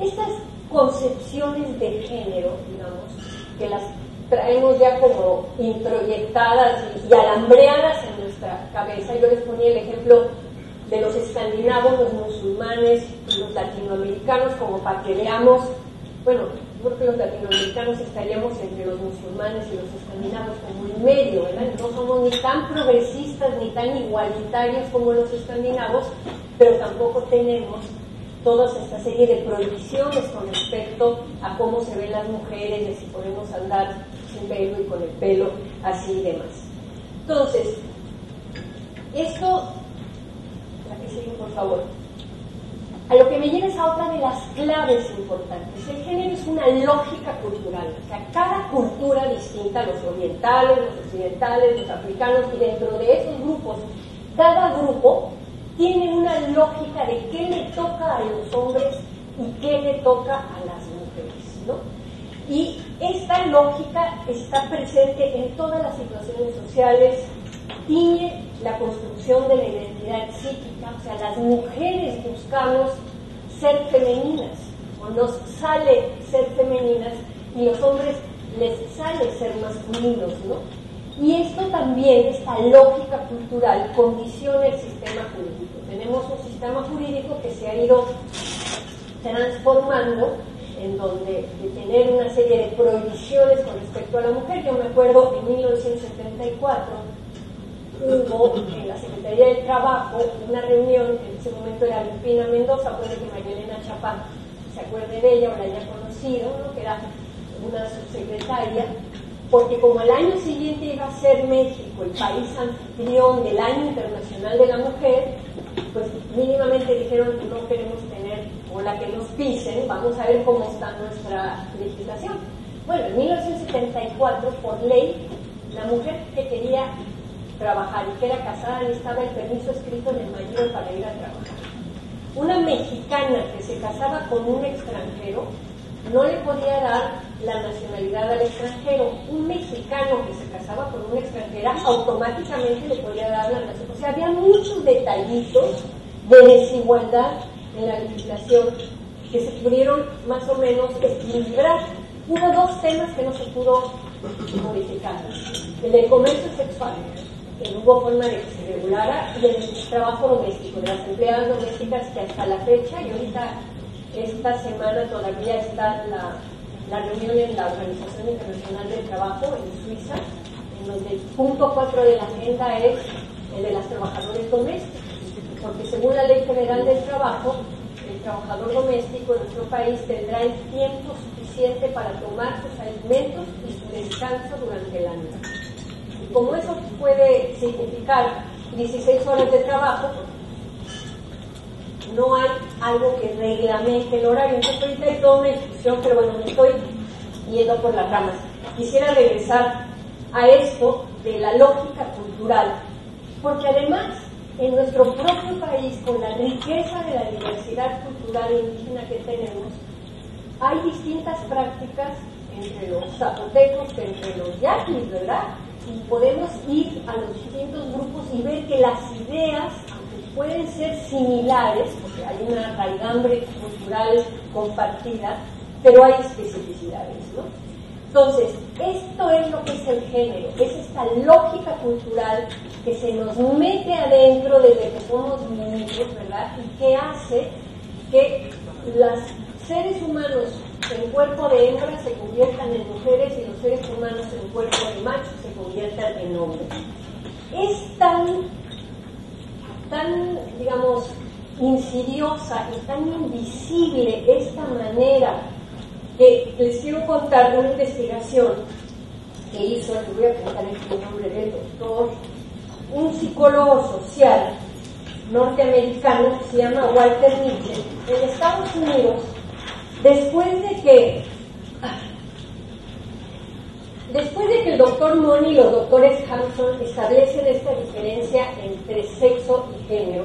Estas concepciones de género, digamos, que las traemos ya como introyectadas y alambreadas en nuestra cabeza. Yo les ponía el ejemplo de los escandinavos, los musulmanes y los latinoamericanos, como para que veamos, bueno, yo creo que los latinoamericanos estaríamos entre los musulmanes y los escandinavos como en medio, ¿verdad? No somos ni tan progresistas ni tan igualitarios como los escandinavos, pero tampoco tenemos toda esta serie de prohibiciones con respecto a cómo se ven las mujeres, de si podemos andar sin pelo y con el pelo así y demás. Entonces, esto, la que sigue por favor, a lo que me lleva es a otra de las claves importantes. El género es una lógica cultural, o sea, cada cultura distinta, los orientales, los occidentales, los africanos, y dentro de esos grupos, cada grupo tiene una lógica de qué le toca a los hombres y qué le toca a las mujeres, ¿no? Y esta lógica está presente en todas las situaciones sociales, tiñe la construcción de la identidad psíquica, o sea, las mujeres buscamos ser femeninas, o nos sale ser femeninas y los hombres les sale ser masculinos, ¿no? Y esto también, esta lógica cultural, condiciona el sistema jurídico. Tenemos un sistema jurídico que se ha ido transformando, en donde de tener una serie de prohibiciones con respecto a la mujer. Yo me acuerdo en 1974 hubo en la Secretaría del Trabajo una reunión, en ese momento era Lupina Mendoza, puede que María Elena Chapán se acuerde de ella o la haya conocido, ¿no? Que era una subsecretaria, porque como el año siguiente iba a ser México el país anfitrión del Año Internacional de la Mujer, pues mínimamente dijeron que no queremos tener o la que nos pisen, vamos a ver cómo está nuestra legislación. Bueno, en 1974, por ley, la mujer que quería trabajar y que era casada necesitaba el permiso escrito en el mayor para ir a trabajar. Una mexicana que se casaba con un extranjero no le podía dar la nacionalidad al extranjero. Un mexicano que se casaba con una extranjera automáticamente le podía dar la nacionalidad. O sea, había muchos detallitos de desigualdad en la legislación que se pudieron más o menos equilibrar. Hubo dos temas que no se pudo modificar: el del comercio sexual, que no hubo forma de que se regulara, y el trabajo doméstico, de las empleadas domésticas, que hasta la fecha, y ahorita esta semana todavía está la reunión en la Organización Internacional del Trabajo en Suiza, en donde el punto 4 de la agenda es el de las trabajadoras domésticas, porque según la Ley Federal del Trabajo, el trabajador doméstico en nuestro país tendrá el tiempo suficiente para tomar sus alimentos y su descanso durante el año. Y como eso puede significar 16 horas de trabajo, no hay algo que reglamente el horario. Entonces ahorita hay toda una discusión, pero bueno, me estoy yendo por las ramas. Quisiera regresar a esto de la lógica cultural, porque además en nuestro propio país, con la riqueza de la diversidad cultural indígena que tenemos, hay distintas prácticas entre los zapotecos, entre los yaquis, ¿verdad? Y podemos ir a los distintos grupos y ver que las ideas, aunque pueden ser similares, porque hay una raigambre cultural compartida, pero hay especificidades, ¿no? Entonces, esto es lo que es el género, es esta lógica cultural que se nos mete adentro desde que somos niños, ¿verdad? Y que hace que los seres humanos en cuerpo de hembras se conviertan en mujeres y los seres humanos en cuerpo de machos se conviertan en hombres. Es tan, digamos, insidiosa y tan invisible esta manera, que les quiero contar de una investigación que hizo, les voy a contar el nombre del doctor, un psicólogo social norteamericano que se llama Walter Mitchell, en Estados Unidos, después de que el doctor Money y los doctores Hampson establecen esta diferencia entre sexo y género.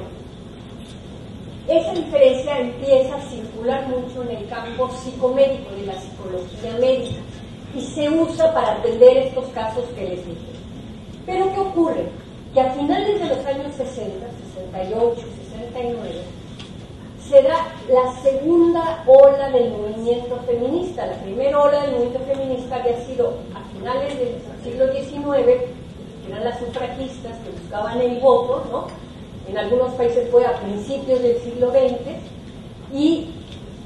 Esa diferencia empieza a circular mucho en el campo psicomédico de la psicología médica y se usa para atender estos casos que les dije. Pero ¿qué ocurre? Que a finales de los años 60, 68, 69, se da la segunda ola del movimiento feminista. La primera ola del movimiento feminista había sido a finales del siglo XIX, que eran las sufragistas que buscaban el voto, ¿no? En algunos países fue a principios del siglo XX, y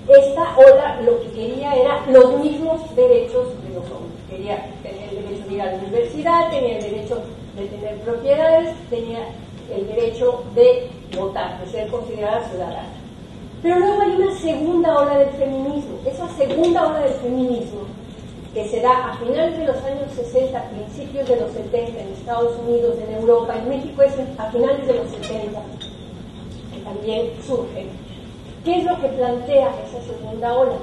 esta ola lo que quería era los mismos derechos de los hombres. Quería tener el derecho de ir a la universidad, tenía el derecho de tener propiedades, tenía el derecho de votar, de ser considerada ciudadana. Pero luego hay una segunda ola del feminismo. Esa segunda ola del feminismo, que se da a finales de los años 60, principios de los 70 en Estados Unidos, en Europa, en México es a finales de los 70, que también surge. ¿Qué es lo que plantea esa segunda ola?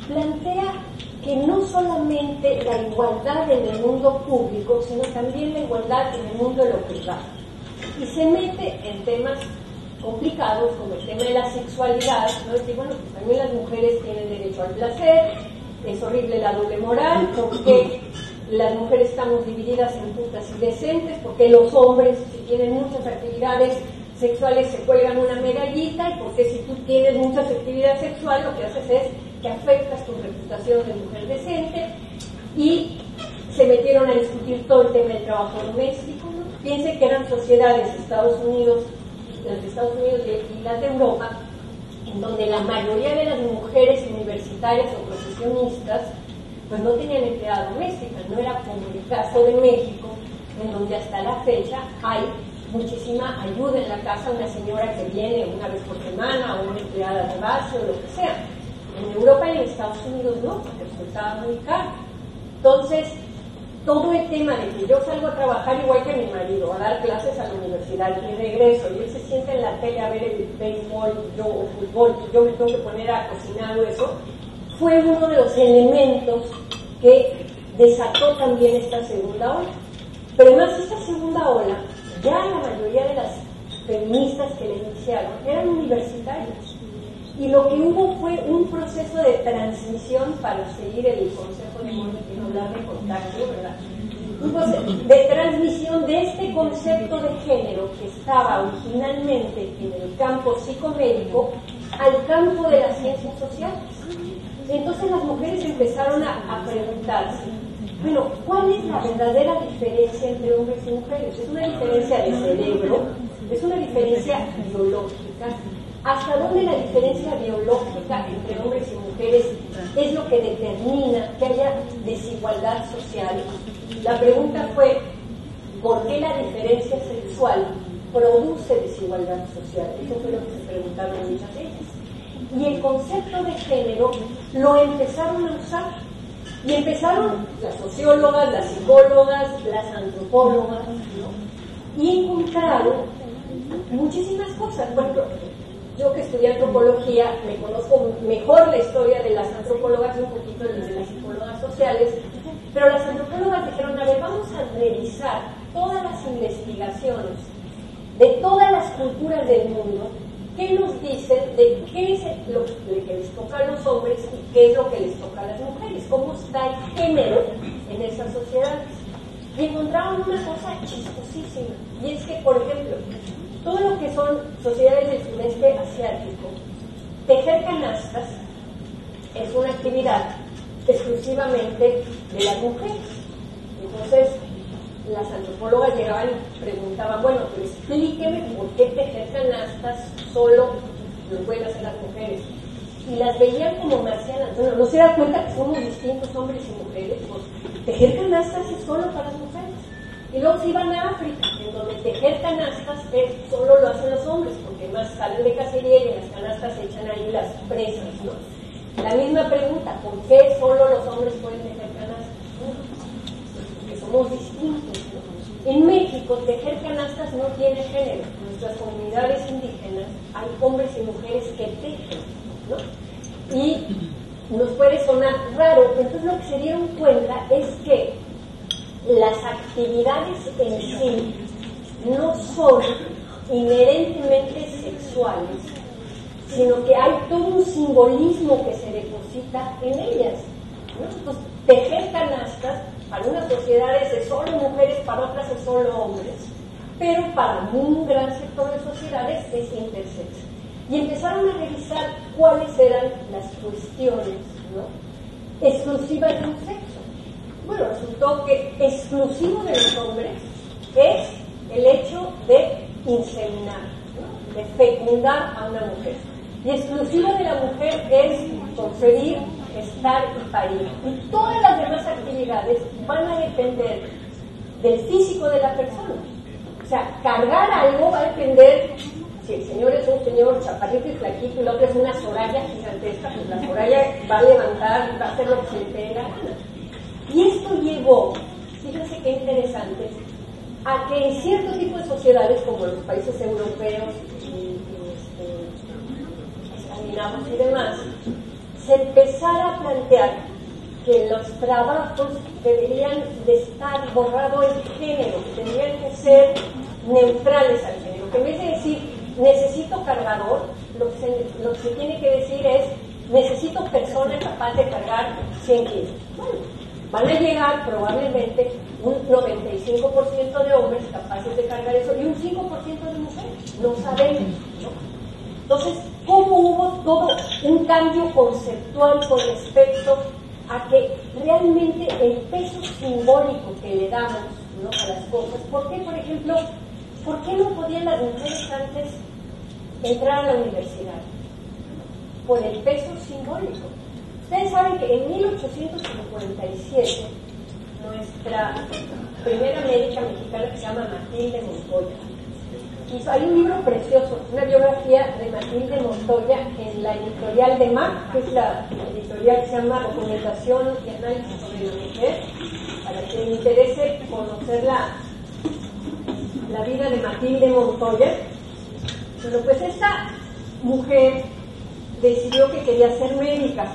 Plantea que no solamente la igualdad en el mundo público, sino también la igualdad en el mundo de lo privado. Y se mete en temas complicados como el tema de la sexualidad, ¿no? Es decir, bueno, pues también las mujeres tienen derecho al placer, es horrible la doble moral, porque las mujeres estamos divididas en putas y decentes, porque los hombres, si tienen muchas actividades sexuales, se cuelgan una medallita, y porque si tú tienes muchas actividades sexuales, lo que haces es que afectas tu reputación de mujer decente, y se metieron a discutir todo el tema del trabajo doméstico, ¿no? Piensen que eran sociedades, Estados Unidos, las de Estados Unidos y las de Europa, en donde la mayoría de las mujeres universitarias o profesionistas pues no tenían empleada doméstica, no era como el caso de México, en donde hasta la fecha hay muchísima ayuda en la casa, una señora que viene una vez por semana o una empleada de base o lo que sea. En Europa y en Estados Unidos no, porque resultaba muy caro. Entonces, todo el tema de que yo salgo a trabajar igual que mi marido, a dar clases a la universidad y regreso, y él se sienta en la tele a ver el béisbol o fútbol, y yo me tengo que poner a cocinar o eso, fue uno de los elementos que desató también esta segunda ola. Pero además esta segunda ola, ya la mayoría de las feministas que la iniciaron eran universitarias. Y lo que hubo fue un proceso de transmisión, para seguir el consejo de Mónica y no hablar de contagio, ¿verdad? Un proceso de transmisión de este concepto de género que estaba originalmente en el campo psicomédico al campo de las ciencias sociales. Entonces las mujeres empezaron a preguntarse, bueno, ¿cuál es la verdadera diferencia entre hombres y mujeres? ¿Es una diferencia de cerebro? ¿Es una diferencia biológica? ¿Hasta dónde la diferencia biológica entre hombres y mujeres es lo que determina que haya desigualdad social? La pregunta fue, ¿por qué la diferencia sexual produce desigualdad social? Eso fue lo que se preguntaron muchas veces. Y el concepto de género lo empezaron a usar. Y empezaron las sociólogas, las psicólogas, las antropólogas, ¿no? Y encontraron muchísimas cosas. Por ejemplo, yo que estudié antropología, me conozco mejor la historia de las antropólogas y un poquito de las psicólogas sociales, pero las antropólogas dijeron, a ver, vamos a revisar todas las investigaciones de todas las culturas del mundo, qué nos dicen de qué es lo que les toca a los hombres y qué es lo que les toca a las mujeres, cómo está el género en esas sociedades. Y encontraron una cosa chistosísima, y es que, por ejemplo, todo lo que son sociedades del sudeste asiático, tejer canastas es una actividad exclusivamente de las mujeres. Entonces, las antropólogas llegaban y preguntaban, bueno, pero explíqueme por qué tejer canastas solo lo pueden hacer las mujeres. Y las veían como marcianas. Bueno, ¿no se da cuenta que somos distintos hombres y mujeres? Pues tejer canastas es solo para las mujeres. Y luego se iban a África, en donde tejer canastas solo lo hacen los hombres, porque más salen de cacería y en las canastas se echan ahí las presas, ¿no? La misma pregunta, ¿por qué solo los hombres pueden tejer canastas? Porque somos distintos, ¿no? En México, tejer canastas no tiene género. En nuestras comunidades indígenas hay hombres y mujeres que tejen, ¿no? Y nos puede sonar raro, entonces lo que se dieron cuenta es que las actividades en sí no son inherentemente sexuales, sino que hay todo un simbolismo que se deposita en ellas, ¿no? Entonces, tejer canastas para unas sociedades es solo mujeres, para otras es solo hombres, pero para un gran sector de sociedades es intersex. Y empezaron a revisar cuáles eran las cuestiones, ¿no?, exclusivas de un sexo. Bueno, resultó que exclusivo de los hombres es el hecho de inseminar, ¿no?, de fecundar a una mujer. Y exclusivo de la mujer es concebir, gestar y parir. Y todas las demás actividades van a depender del físico de la persona. O sea, cargar algo va a depender. Si el señor es un señor chaparrito y flaquito y el otro es una Soraya gigantesca, pues la Soraya va a levantar y va a hacer lo que se le pegue la gana. Y esto llevó, fíjense qué interesante, a que en cierto tipo de sociedades como los países europeos y escandinavos y demás, se empezara a plantear que los trabajos deberían de estar borrado el género, que tendrían que ser neutrales al género, que en vez de decir necesito cargador, lo que se tiene que decir es necesito persona capaz de cargar 100 kilos. Bueno, van a llegar probablemente un 95% de hombres capaces de cargar eso y un 5% de mujeres. No sabemos, ¿no? Entonces, ¿cómo hubo todo un cambio conceptual con respecto a que realmente el peso simbólico que le damos, ¿no?, a las cosas. ¿Por qué, por ejemplo, por qué no podían las mujeres antes entrar a la universidad? Por el peso simbólico. Ustedes saben que en 1857 nuestra primera médica mexicana, que se llama Matilde Montoya, hay un libro precioso, una biografía de Matilde Montoya en la editorial de MAC, que es la editorial que se llama Documentación y Análisis sobre la Mujer. Para quien le interese conocer la vida de Matilde Montoya. Bueno, pues esta mujer decidió que quería ser médica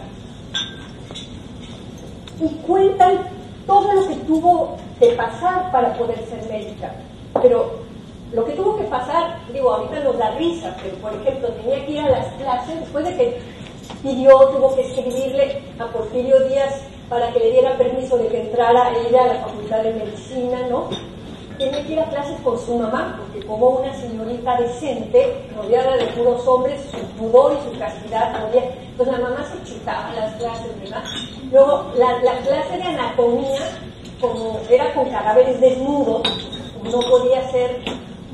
y cuentan todo lo que tuvo que pasar para poder ser médica. Pero lo que tuvo que pasar, digo, ahorita nos da risa, pero por ejemplo tenía que ir a las clases después de que tuvo que escribirle a Porfirio Díaz para que le diera permiso de que entrara ella a la Facultad de Medicina, ¿no? Tenía que ir a clases con su mamá, porque como una señorita decente, rodeada de puros hombres, su pudor y su castidad, pues la mamá se chutaba las clases, ¿verdad? Luego, la clase de anatomía, como era con cadáveres desnudos, no podía ser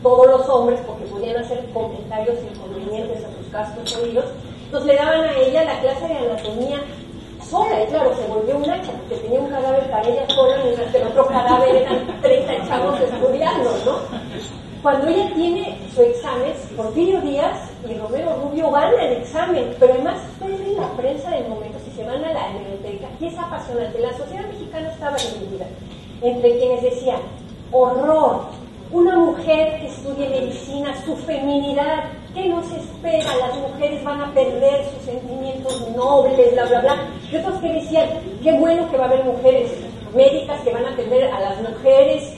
todos los hombres porque podían hacer comentarios inconvenientes a sus castos oídos, entonces le daban a ella la clase de anatomía sola, y claro, se volvió un hacha porque tenía un cadáver para ella sola, mientras que el otro cadáver eran 30 chavos estudiando, ¿no? Cuando ella tiene su examen, Porfirio Díaz y Romero Rubio van al examen, pero además ustedes ven la prensa del momento, si se van a la hemeroteca, y es apasionante. La sociedad mexicana estaba dividida entre quienes decían, horror, una mujer que estudie medicina, su feminidad, ¿qué nos espera? Las mujeres van a perder sus sentimientos nobles, bla, bla, bla. Y otros que decían, qué bueno que va a haber mujeres médicas que van a atender a las mujeres.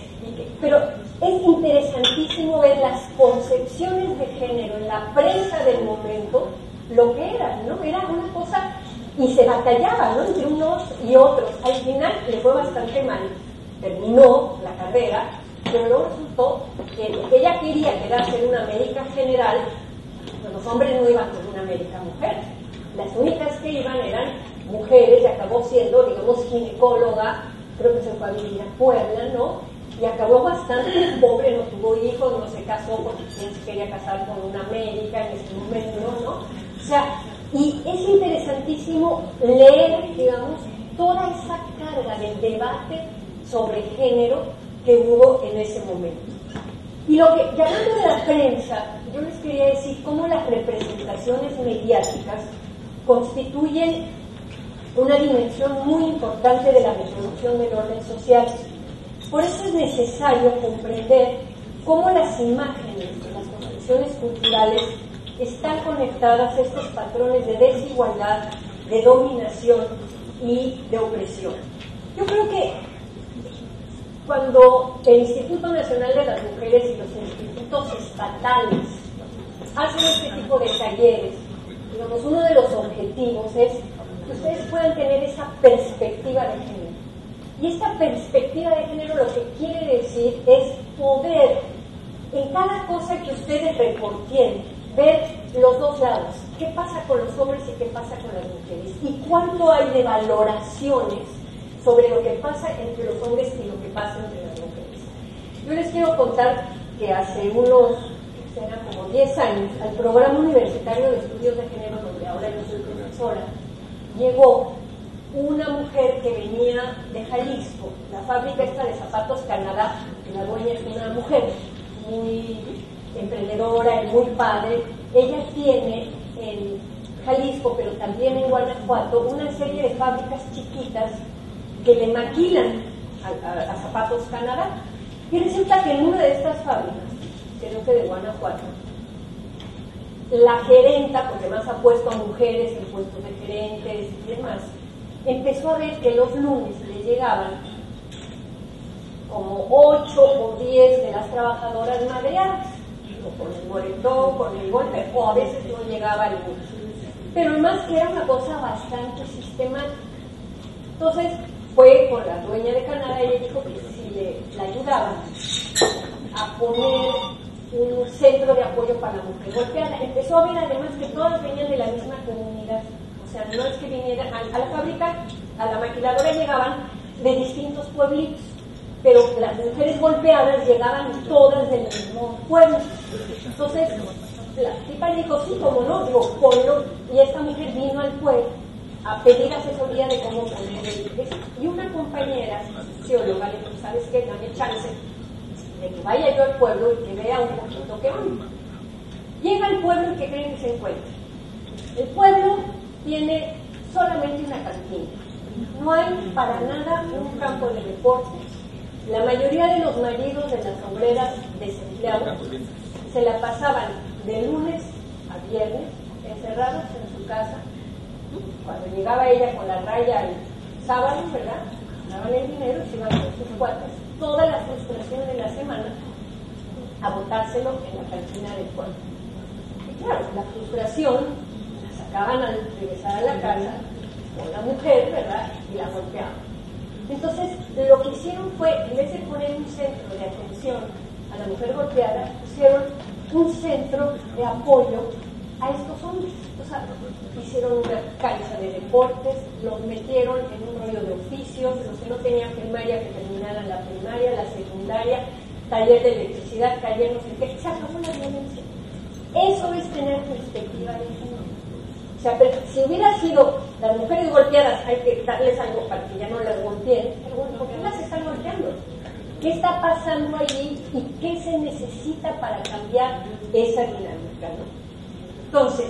Pero es interesantísimo ver las concepciones de género en la prensa del momento, lo que eran, ¿no? Era una cosa, y se batallaba, ¿no?, entre unos y otros. Al final le fue bastante mal, terminó la carrera, pero luego resultó que lo que ella quería, que era ser una médica general, pues los hombres no iban con una médica mujer. Las únicas que iban eran mujeres, y acabó siendo, digamos, ginecóloga, creo que se fue a vivir a Puebla, ¿no? Y acabó bastante pobre, no tuvo hijos, no se casó porque quién se quería casar con una médica en ese momento, ¿no? O sea, y es interesantísimo leer, digamos, toda esa carga del debate sobre género que hubo en ese momento. Y lo que, hablando de la prensa, yo les quería decir cómo las representaciones mediáticas constituyen una dimensión muy importante de la reproducción del orden social. Por eso es necesario comprender cómo las imágenes de las construcciones culturales están conectadas a estos patrones de desigualdad, de dominación y de opresión. Yo creo que cuando el Instituto Nacional de las Mujeres y los institutos estatales hacen este tipo de talleres, digamos, uno de los objetivos es que ustedes puedan tener esa perspectiva de género. Y esta perspectiva de género lo que quiere decir es poder, en cada cosa que ustedes reporten, ver los dos lados. ¿Qué pasa con los hombres y qué pasa con las mujeres? Y cuánto hay de valoraciones sobre lo que pasa entre los hombres y lo que pasa entre las mujeres. Yo les quiero contar que hace unos, eran como 10 años, al Programa Universitario de Estudios de Género, donde ahora yo soy profesora, llegó una mujer que venía de Jalisco, la fábrica esta de zapatos Canadá, que la dueña es una mujer muy emprendedora y muy padre. Ella tiene en Jalisco, pero también en Guanajuato, una serie de fábricas chiquitas que le maquilan a zapatos Canadá. Y resulta que en una de estas fábricas, creo que de Guanajuato, la gerenta, porque más ha puesto a mujeres en puestos de gerentes y demás, empezó a ver que los lunes le llegaban como 8 o 10 de las trabajadoras madreadas, o con el moretón, con el golpe, o a veces no llegaba alguna. Pero además que era una cosa bastante sistemática. Entonces fue con la dueña de Canadá y le dijo que si le ayudaba a poner un centro de apoyo para la mujer golpeada. Empezó a ver además que todas venían de la misma comunidad, o sea, no es que vinieran a la fábrica, a la maquiladora llegaban de distintos pueblitos, pero las mujeres golpeadas llegaban todas del mismo pueblo. Entonces la tipa dijo, sí, como no, digo, ponlo, y esta mujer vino al pueblo a pedir asesoría de cómo poner el... Y una compañera socióloga le dijo, ¿sabes qué? Dame chance de que vaya yo al pueblo y que vea un poquito qué onda. Llega al pueblo y ¿qué creen que se encuentra? El pueblo tiene solamente una cantina. No hay para nada un campo de deportes. La mayoría de los maridos de las obreras desempleados se la pasaban de lunes a viernes encerrados en su casa. Cuando llegaba ella con la raya el sábado, ¿verdad? Daban el dinero y se iban con sus cuates toda la frustración de la semana a botárselo en la cantina del pueblo. Y claro, la frustración la sacaban al regresar a la casa con la mujer, ¿verdad? Y la golpeaban. Entonces, lo que hicieron fue, en vez de poner un centro de atención a la mujer golpeada, pusieron un centro de apoyo a estos hombres. O sea, hicieron una cancha de deportes, los metieron en un rollo de oficios, los que no tenían primaria que terminaran la primaria, la secundaria, taller de electricidad, taller no sé qué, se acabó la violencia. Eso es tener perspectiva de género. O sea, pero si hubiera sido las mujeres golpeadas, hay que darles algo para que ya no las golpeen, pero bueno, ¿por qué las están golpeando? ¿Qué está pasando allí y qué se necesita para cambiar esa dinámica, ¿no? Entonces,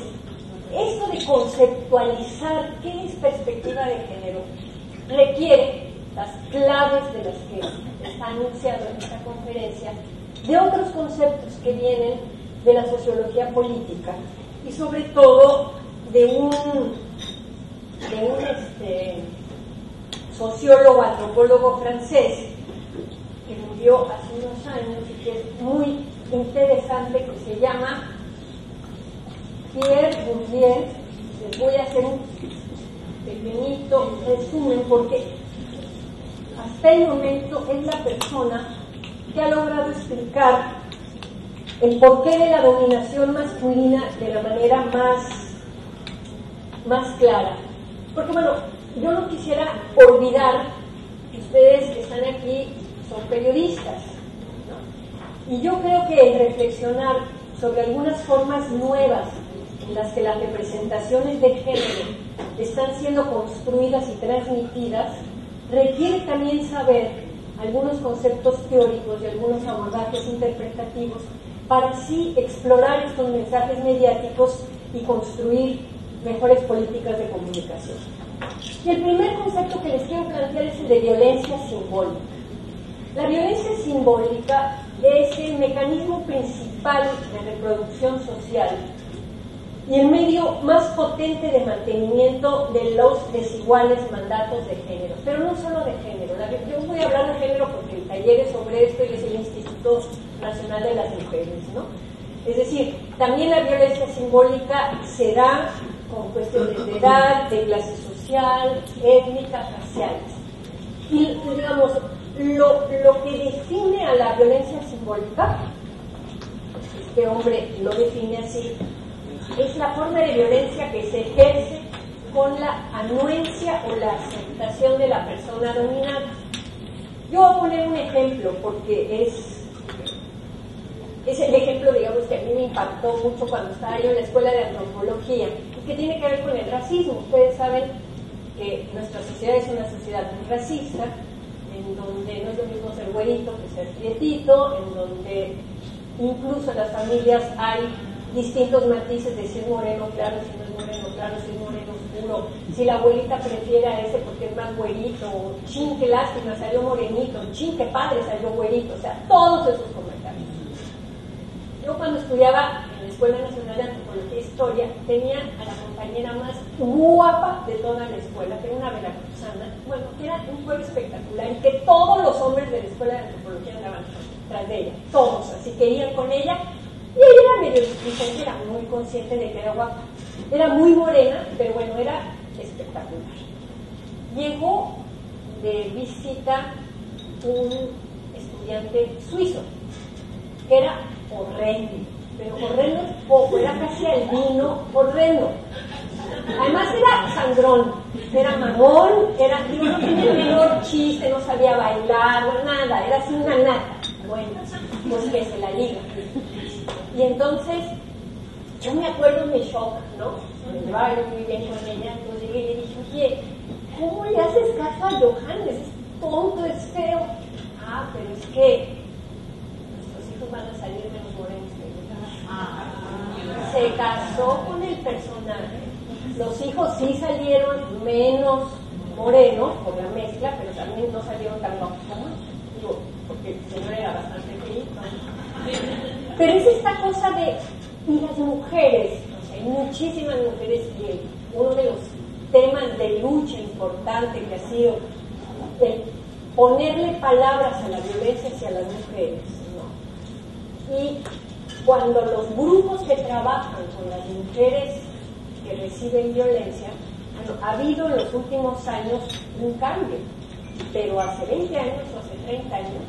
esto de conceptualizar qué es perspectiva de género requiere las claves de las que está anunciado en esta conferencia, de otros conceptos que vienen de la sociología política y sobre todo de un sociólogo, antropólogo francés que murió hace unos años y que es muy interesante, que se llama Pierre Bourdieu. Les voy a hacer un pequeñito resumen porque hasta el momento es la persona que ha logrado explicar el porqué de la dominación masculina de la manera más clara. Porque bueno, yo no quisiera olvidar que ustedes que están aquí son periodistas, ¿no? Y yo creo que el reflexionar sobre algunas formas nuevas en las que las representaciones de género están siendo construidas y transmitidas requiere también saber algunos conceptos teóricos y algunos abordajes interpretativos para así explorar estos mensajes mediáticos y construir mejores políticas de comunicación. Y el primer concepto que les quiero plantear es el de violencia simbólica. La violencia simbólica es el mecanismo principal de reproducción social y el medio más potente de mantenimiento de los desiguales mandatos de género, pero no solo de género. Yo voy a hablar de género porque el taller es sobre esto y es el Instituto Nacional de las Mujeres, ¿no? Es decir, también la violencia simbólica se da con cuestiones de edad, de clase social, étnica, raciales. Y digamos, lo que define a la violencia simbólica, este hombre lo define así, es la forma de violencia que se ejerce con la anuencia o la aceptación de la persona dominada. Yo voy a poner un ejemplo porque es el ejemplo, digamos, que a mí me impactó mucho cuando estaba yo en la escuela de antropología, y que tiene que ver con el racismo. Ustedes saben que nuestra sociedad es una sociedad muy racista, en donde no es lo mismo ser güerito que ser prietito, en donde incluso en las familias hay distintos matices de si es moreno claro, si no es moreno claro, si es moreno oscuro, si la abuelita prefiere a ese porque es más güerito, chin, qué lástima, salió morenito, chin, qué padre, salió güerito, o sea, todos esos comentarios. Yo cuando estudiaba en la Escuela Nacional de Antropología e Historia tenía a la compañera más guapa de toda la escuela, que era una veracruzana, bueno, que era un juego espectacular y que todos los hombres de la Escuela de Antropología andaban tras de ella, todos, así que iban con ella. Y ella era medio displicente, era muy consciente de que era guapa. Era muy morena, pero bueno, era espectacular. Llegó de visita un estudiante suizo. que era horrendo, pero horrendo es poco, era casi albino, horrendo. Además era sangrón, era mamón, no tenía el menor chiste, no sabía bailar, nada, era así una nata. Bueno, pues que se la liga. Y entonces, yo me acuerdo, me choca, ¿no? Me llevaba muy bien con ella, entonces llegué y le dije, oye, ¿cómo le haces caso a Johannes? Es tonto, es feo. Ah, pero es que nuestros hijos van a salir menos morenos que ellos. Se casó con el personaje. Los hijos sí salieron menos morenos por la mezcla, pero también no salieron tan guapos como él. Digo, porque el señor era bastante feliz, ¿no? Pero es esta cosa de, y las mujeres, o sea, hay muchísimas mujeres que uno de los temas de lucha importante que ha sido el ponerle palabras a la violencia hacia las mujeres, ¿no? Y cuando los grupos que trabajan con las mujeres que reciben violencia, bueno, ha habido en los últimos años un cambio, pero hace 20 años o hace 30 años,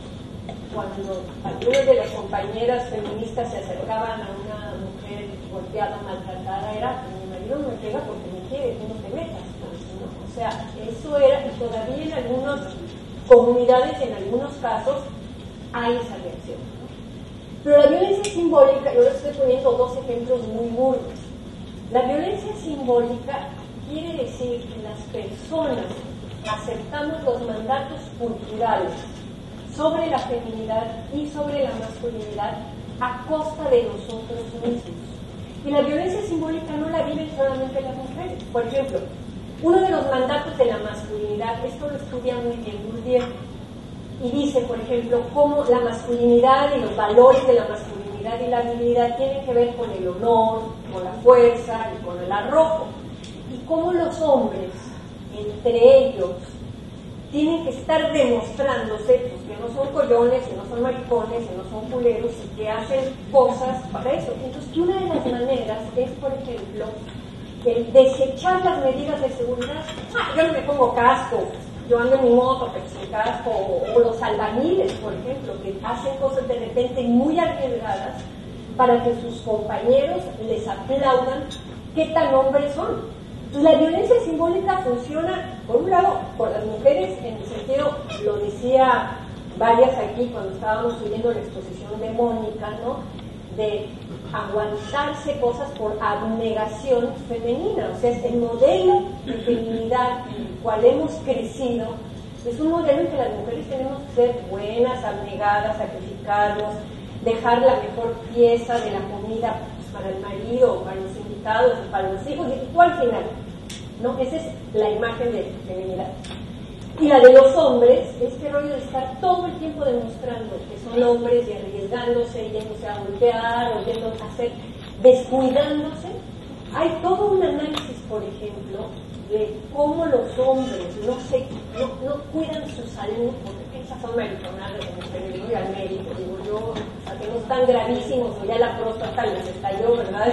cuando algunas de las compañeras feministas se acercaban a una mujer golpeada, maltratada, era, mi marido no me pega porque me quiere, tú no te metas, ¿no? O sea, eso era, y todavía en algunas comunidades, en algunos casos, hay esa reacción, ¿no? Pero la violencia simbólica, yo les estoy poniendo dos ejemplos muy burdos. La violencia simbólica quiere decir que las personas aceptamos los mandatos culturales sobre la feminidad y sobre la masculinidad a costa de nosotros mismos. Y la violencia simbólica no la viven solamente las mujeres. Por ejemplo, uno de los mandatos de la masculinidad, esto lo estudia muy bien Bourdieu, y dice, por ejemplo, cómo la masculinidad y los valores de la masculinidad y la virilidad tienen que ver con el honor, con la fuerza y con el arrojo. Y cómo los hombres, entre ellos, tienen que estar demostrándose pues, que no son collones, que no son maricones, que no son culeros y que hacen cosas para eso. Entonces, una de las maneras es, por ejemplo, el desechar las medidas de seguridad. Yo no me pongo casco, yo ando en mi moto, pero sin casco, o los albañiles, por ejemplo, que hacen cosas de repente muy arriesgadas para que sus compañeros les aplaudan qué tan hombres son. La violencia simbólica funciona, por un lado, por las mujeres, en el sentido, lo decía varias aquí cuando estábamos subiendo la exposición de Mónica, ¿no? De aguantarse cosas por abnegación femenina. O sea, es el modelo de feminidad en el cual hemos crecido, es un modelo en que las mujeres tenemos que ser buenas, abnegadas, sacrificarnos, dejar la mejor pieza de la comida pues, para el marido, para los invitados, para los hijos, y tú al final, ¿no? Esa es la imagen de feminidad. Y la de los hombres, este rollo de estar todo el tiempo demostrando que son hombres y arriesgándose, yéndose a golpear o yendo a hacer, descuidándose. Hay todo un análisis, por ejemplo, de cómo los hombres no cuidan su salud, porque esas son mariconadas, en el al médico, digo yo, o sea, que no están gravísimos, o ya la próstata les estalló, ¿verdad?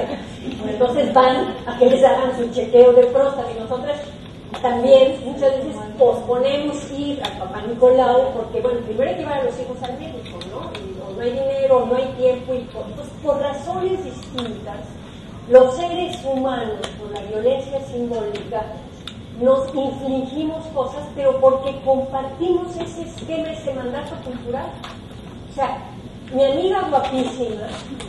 Entonces van a que les hagan su chequeo de próstata, y nosotras también muchas veces posponemos ir al papá Nicolau, porque bueno, primero hay que llevar a los hijos al médico, ¿no? Y o no hay dinero, o no hay tiempo, y entonces por razones distintas, los seres humanos, por la violencia simbólica, nos infligimos cosas, pero porque compartimos ese esquema, ese mandato cultural. O sea, mi amiga guapísima,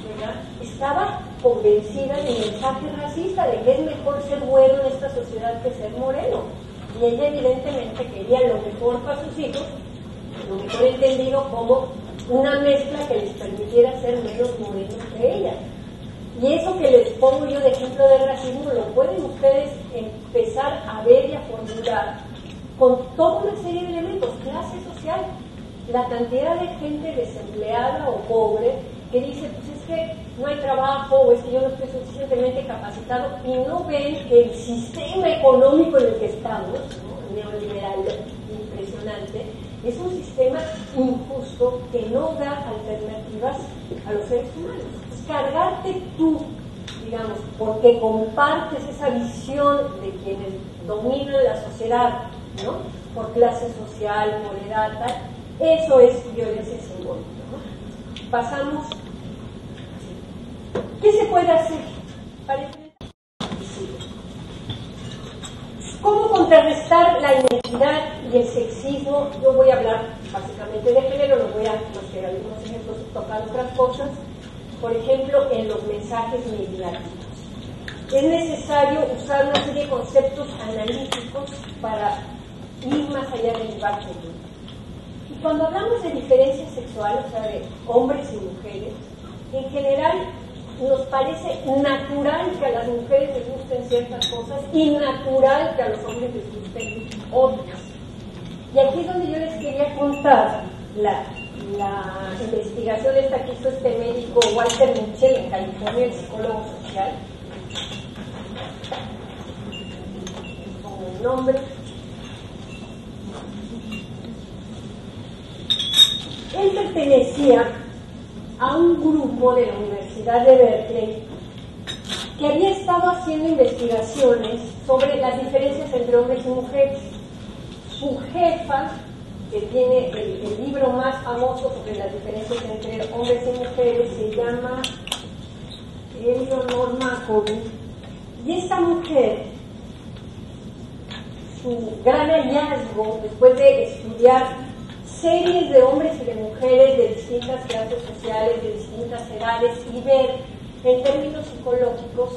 ¿verdad?, estaba convencida del mensaje racista, de que es mejor ser güero en esta sociedad que ser moreno. Y ella evidentemente quería lo mejor para sus hijos, lo mejor entendido como una mezcla que les permitiera ser menos morenos que ella. Y eso que les pongo yo de ejemplo de racismo lo pueden ustedes empezar a ver y a formular con toda una serie de elementos. Clase social, la cantidad de gente desempleada o pobre que dice, pues es que no hay trabajo, o es que yo no estoy suficientemente capacitado, y no ven que el sistema económico en el que estamos, ¿no?, neoliberal impresionante, es un sistema injusto que no da alternativas a los seres humanos. Pues cargarte tú, digamos, porque compartes esa visión de quienes dominan la sociedad, ¿no?, por clase social, por edad, tal, eso es violencia simbólica, ¿no? Pasamos se puede hacer para enfrentar? ¿Cómo contrarrestar la inequidad y el sexismo? Yo voy a hablar básicamente de género, no voy a hacer algunos ejemplos, tocar otras cosas. Por ejemplo, en los mensajes mediáticos. Es necesario usar una serie de conceptos analíticos para ir más allá del debate. Y cuando hablamos de diferencia sexual, o sea, de hombres y mujeres, en general nos parece natural que a las mujeres les gusten ciertas cosas y natural que a los hombres les gusten otras. Y aquí es donde yo les quería contar la investigación esta que hizo este médico Walter Mitchell en California, el psicólogo social. Como el nombre. Él pertenecía a un grupo de la Universidad de Berkeley que había estado haciendo investigaciones sobre las diferencias entre hombres y mujeres. Su jefa, que tiene el libro más famoso sobre las diferencias entre hombres y mujeres, se llama Eleanor Maccoby, y esta mujer, su gran hallazgo, después de estudiar series de hombres y de mujeres de distintas clases sociales, de distintas edades, y ver en términos psicológicos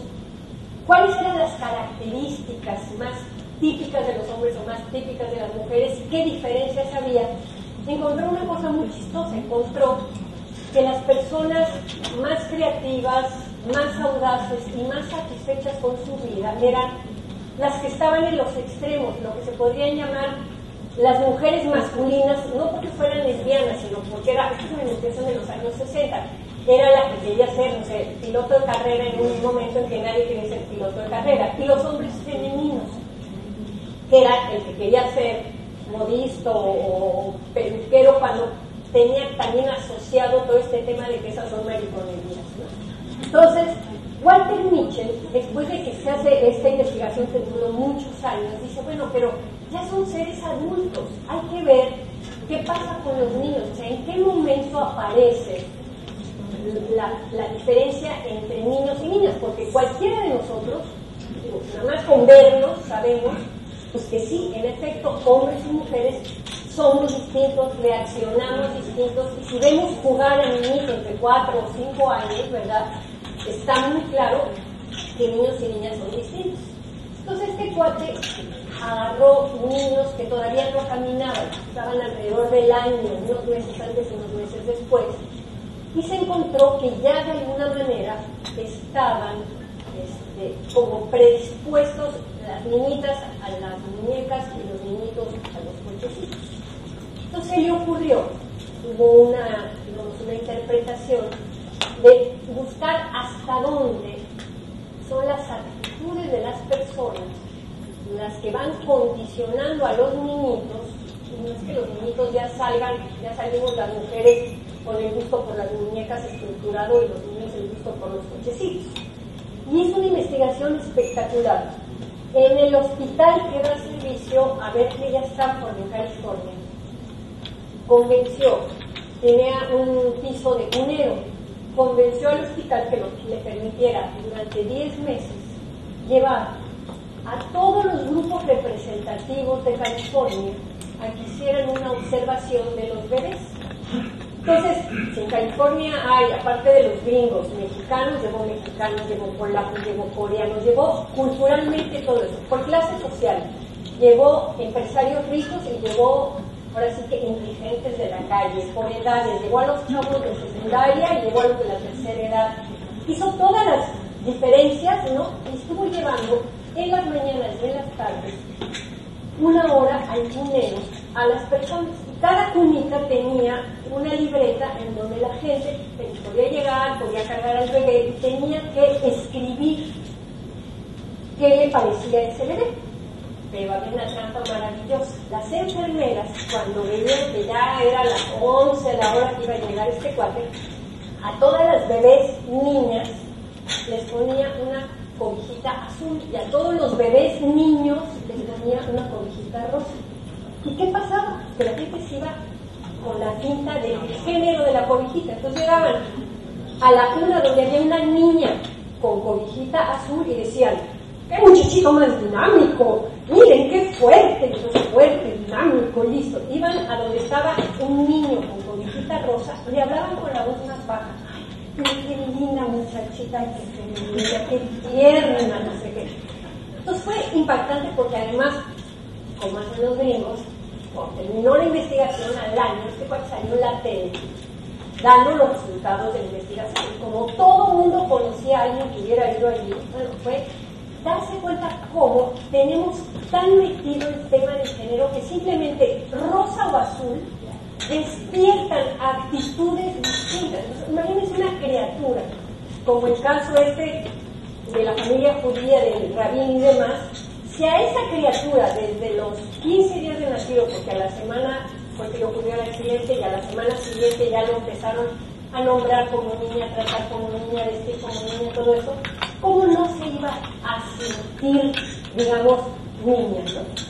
cuáles eran las características más típicas de los hombres o más típicas de las mujeres, qué diferencias había, encontró una cosa muy chistosa. Encontró que las personas más creativas, más audaces y más satisfechas con su vida eran las que estaban en los extremos, lo que se podrían llamar las mujeres masculinas, no porque fueran lesbianas, sino porque esta es una investigación de los años 60, era la que quería ser, no sé, piloto de carrera en un momento en que nadie quería ser piloto de carrera, y los hombres femeninos, que era el que quería ser modisto o peluquero cuando tenía también asociado todo este tema de que esas son mariconerías, ¿no? Entonces, Walter Mitchell, después de que se hace esta investigación que duró muchos años, dice, bueno, pero ya son seres adultos, hay que ver qué pasa con los niños, o sea, en qué momento aparece la diferencia entre niños y niñas, porque cualquiera de nosotros, digo, nada más con vernos, sabemos pues que sí, en efecto, hombres y mujeres somos distintos, reaccionamos distintos, y si vemos jugar a niños entre 4 o 5 años, ¿verdad?, está muy claro que niños y niñas son distintos. Entonces este cuate agarró niños que todavía no caminaban, estaban alrededor del año, unos meses antes y unos meses después, y se encontró que ya de alguna manera estaban como predispuestos las niñitas a las muñecas y los niñitos a los cochecitos. Entonces le ocurrió, hubo una interpretación de buscar hasta dónde son las actitudes de las personas las que van condicionando a los niñitos, y no es que los niñitos ya salimos las mujeres con el gusto por las muñecas estructurado y los niños el gusto por los cochecitos. Y hizo una investigación espectacular. En el hospital que da servicio a Berkeley Stanford en California, convenció, tenía un piso de cunero, convenció al hospital que le permitiera durante 10 meses llevar a todos los grupos representativos de California a que hicieran una observación de los bebés. Entonces, si en California hay, aparte de los gringos, mexicanos, llevó polacos, llevó coreanos, llevó culturalmente todo eso, por clase social, llevó empresarios ricos y llevó, ahora sí que indigentes de la calle, por edades, llevó a los chavos de secundaria y llevó a los de la tercera edad. Hizo todas las diferencias, ¿no? Y estuvo llevando en las mañanas y en las tardes 1 hora al cunero a las personas. Cada cunita tenía una libreta en donde la gente podía llegar, podía cargar al bebé y tenía que escribir qué le parecía ese bebé. Pero había una trampa maravillosa. Las enfermeras, cuando veían que ya era las 11 la hora que iba a llegar este cuate, a todas las bebés niñas les ponía una cobijita azul y a todos los bebés niños les ponía una cobijita rosa. ¿Y qué pasaba? Que la gente se iba con la pinta del género de la cobijita. Entonces llegaban a la cuna donde había una niña cobijita azul y decían, ¡qué muchachito más dinámico! Miren, qué fuerte, fuerte, dinámico, listo. Iban a donde estaba un niño con cobijita rosa, le hablaban con la voz más baja. ¡Ay, qué linda muchachita, qué femenina, qué tierna, no sé qué! Entonces fue impactante porque además, como hacen los gringos, cuando terminó la investigación al año, salió en la tele, dando los resultados de la investigación. Como todo el mundo conocía a alguien que hubiera ido allí, bueno, fue darse cuenta cómo tenemos tan metido el tema del género que simplemente rosa o azul despiertan actitudes distintas. Imagínense una criatura, como el caso de la familia judía, del rabín y demás. Si a esa criatura, desde los 15 días de nacido, porque a la semana fue que le ocurrió el accidente y a la semana siguiente ya lo empezaron a nombrar como niña, a tratar como niña, a vestir como niña, todo eso, ¿cómo no se iba a sentir, digamos, niña, ¿no?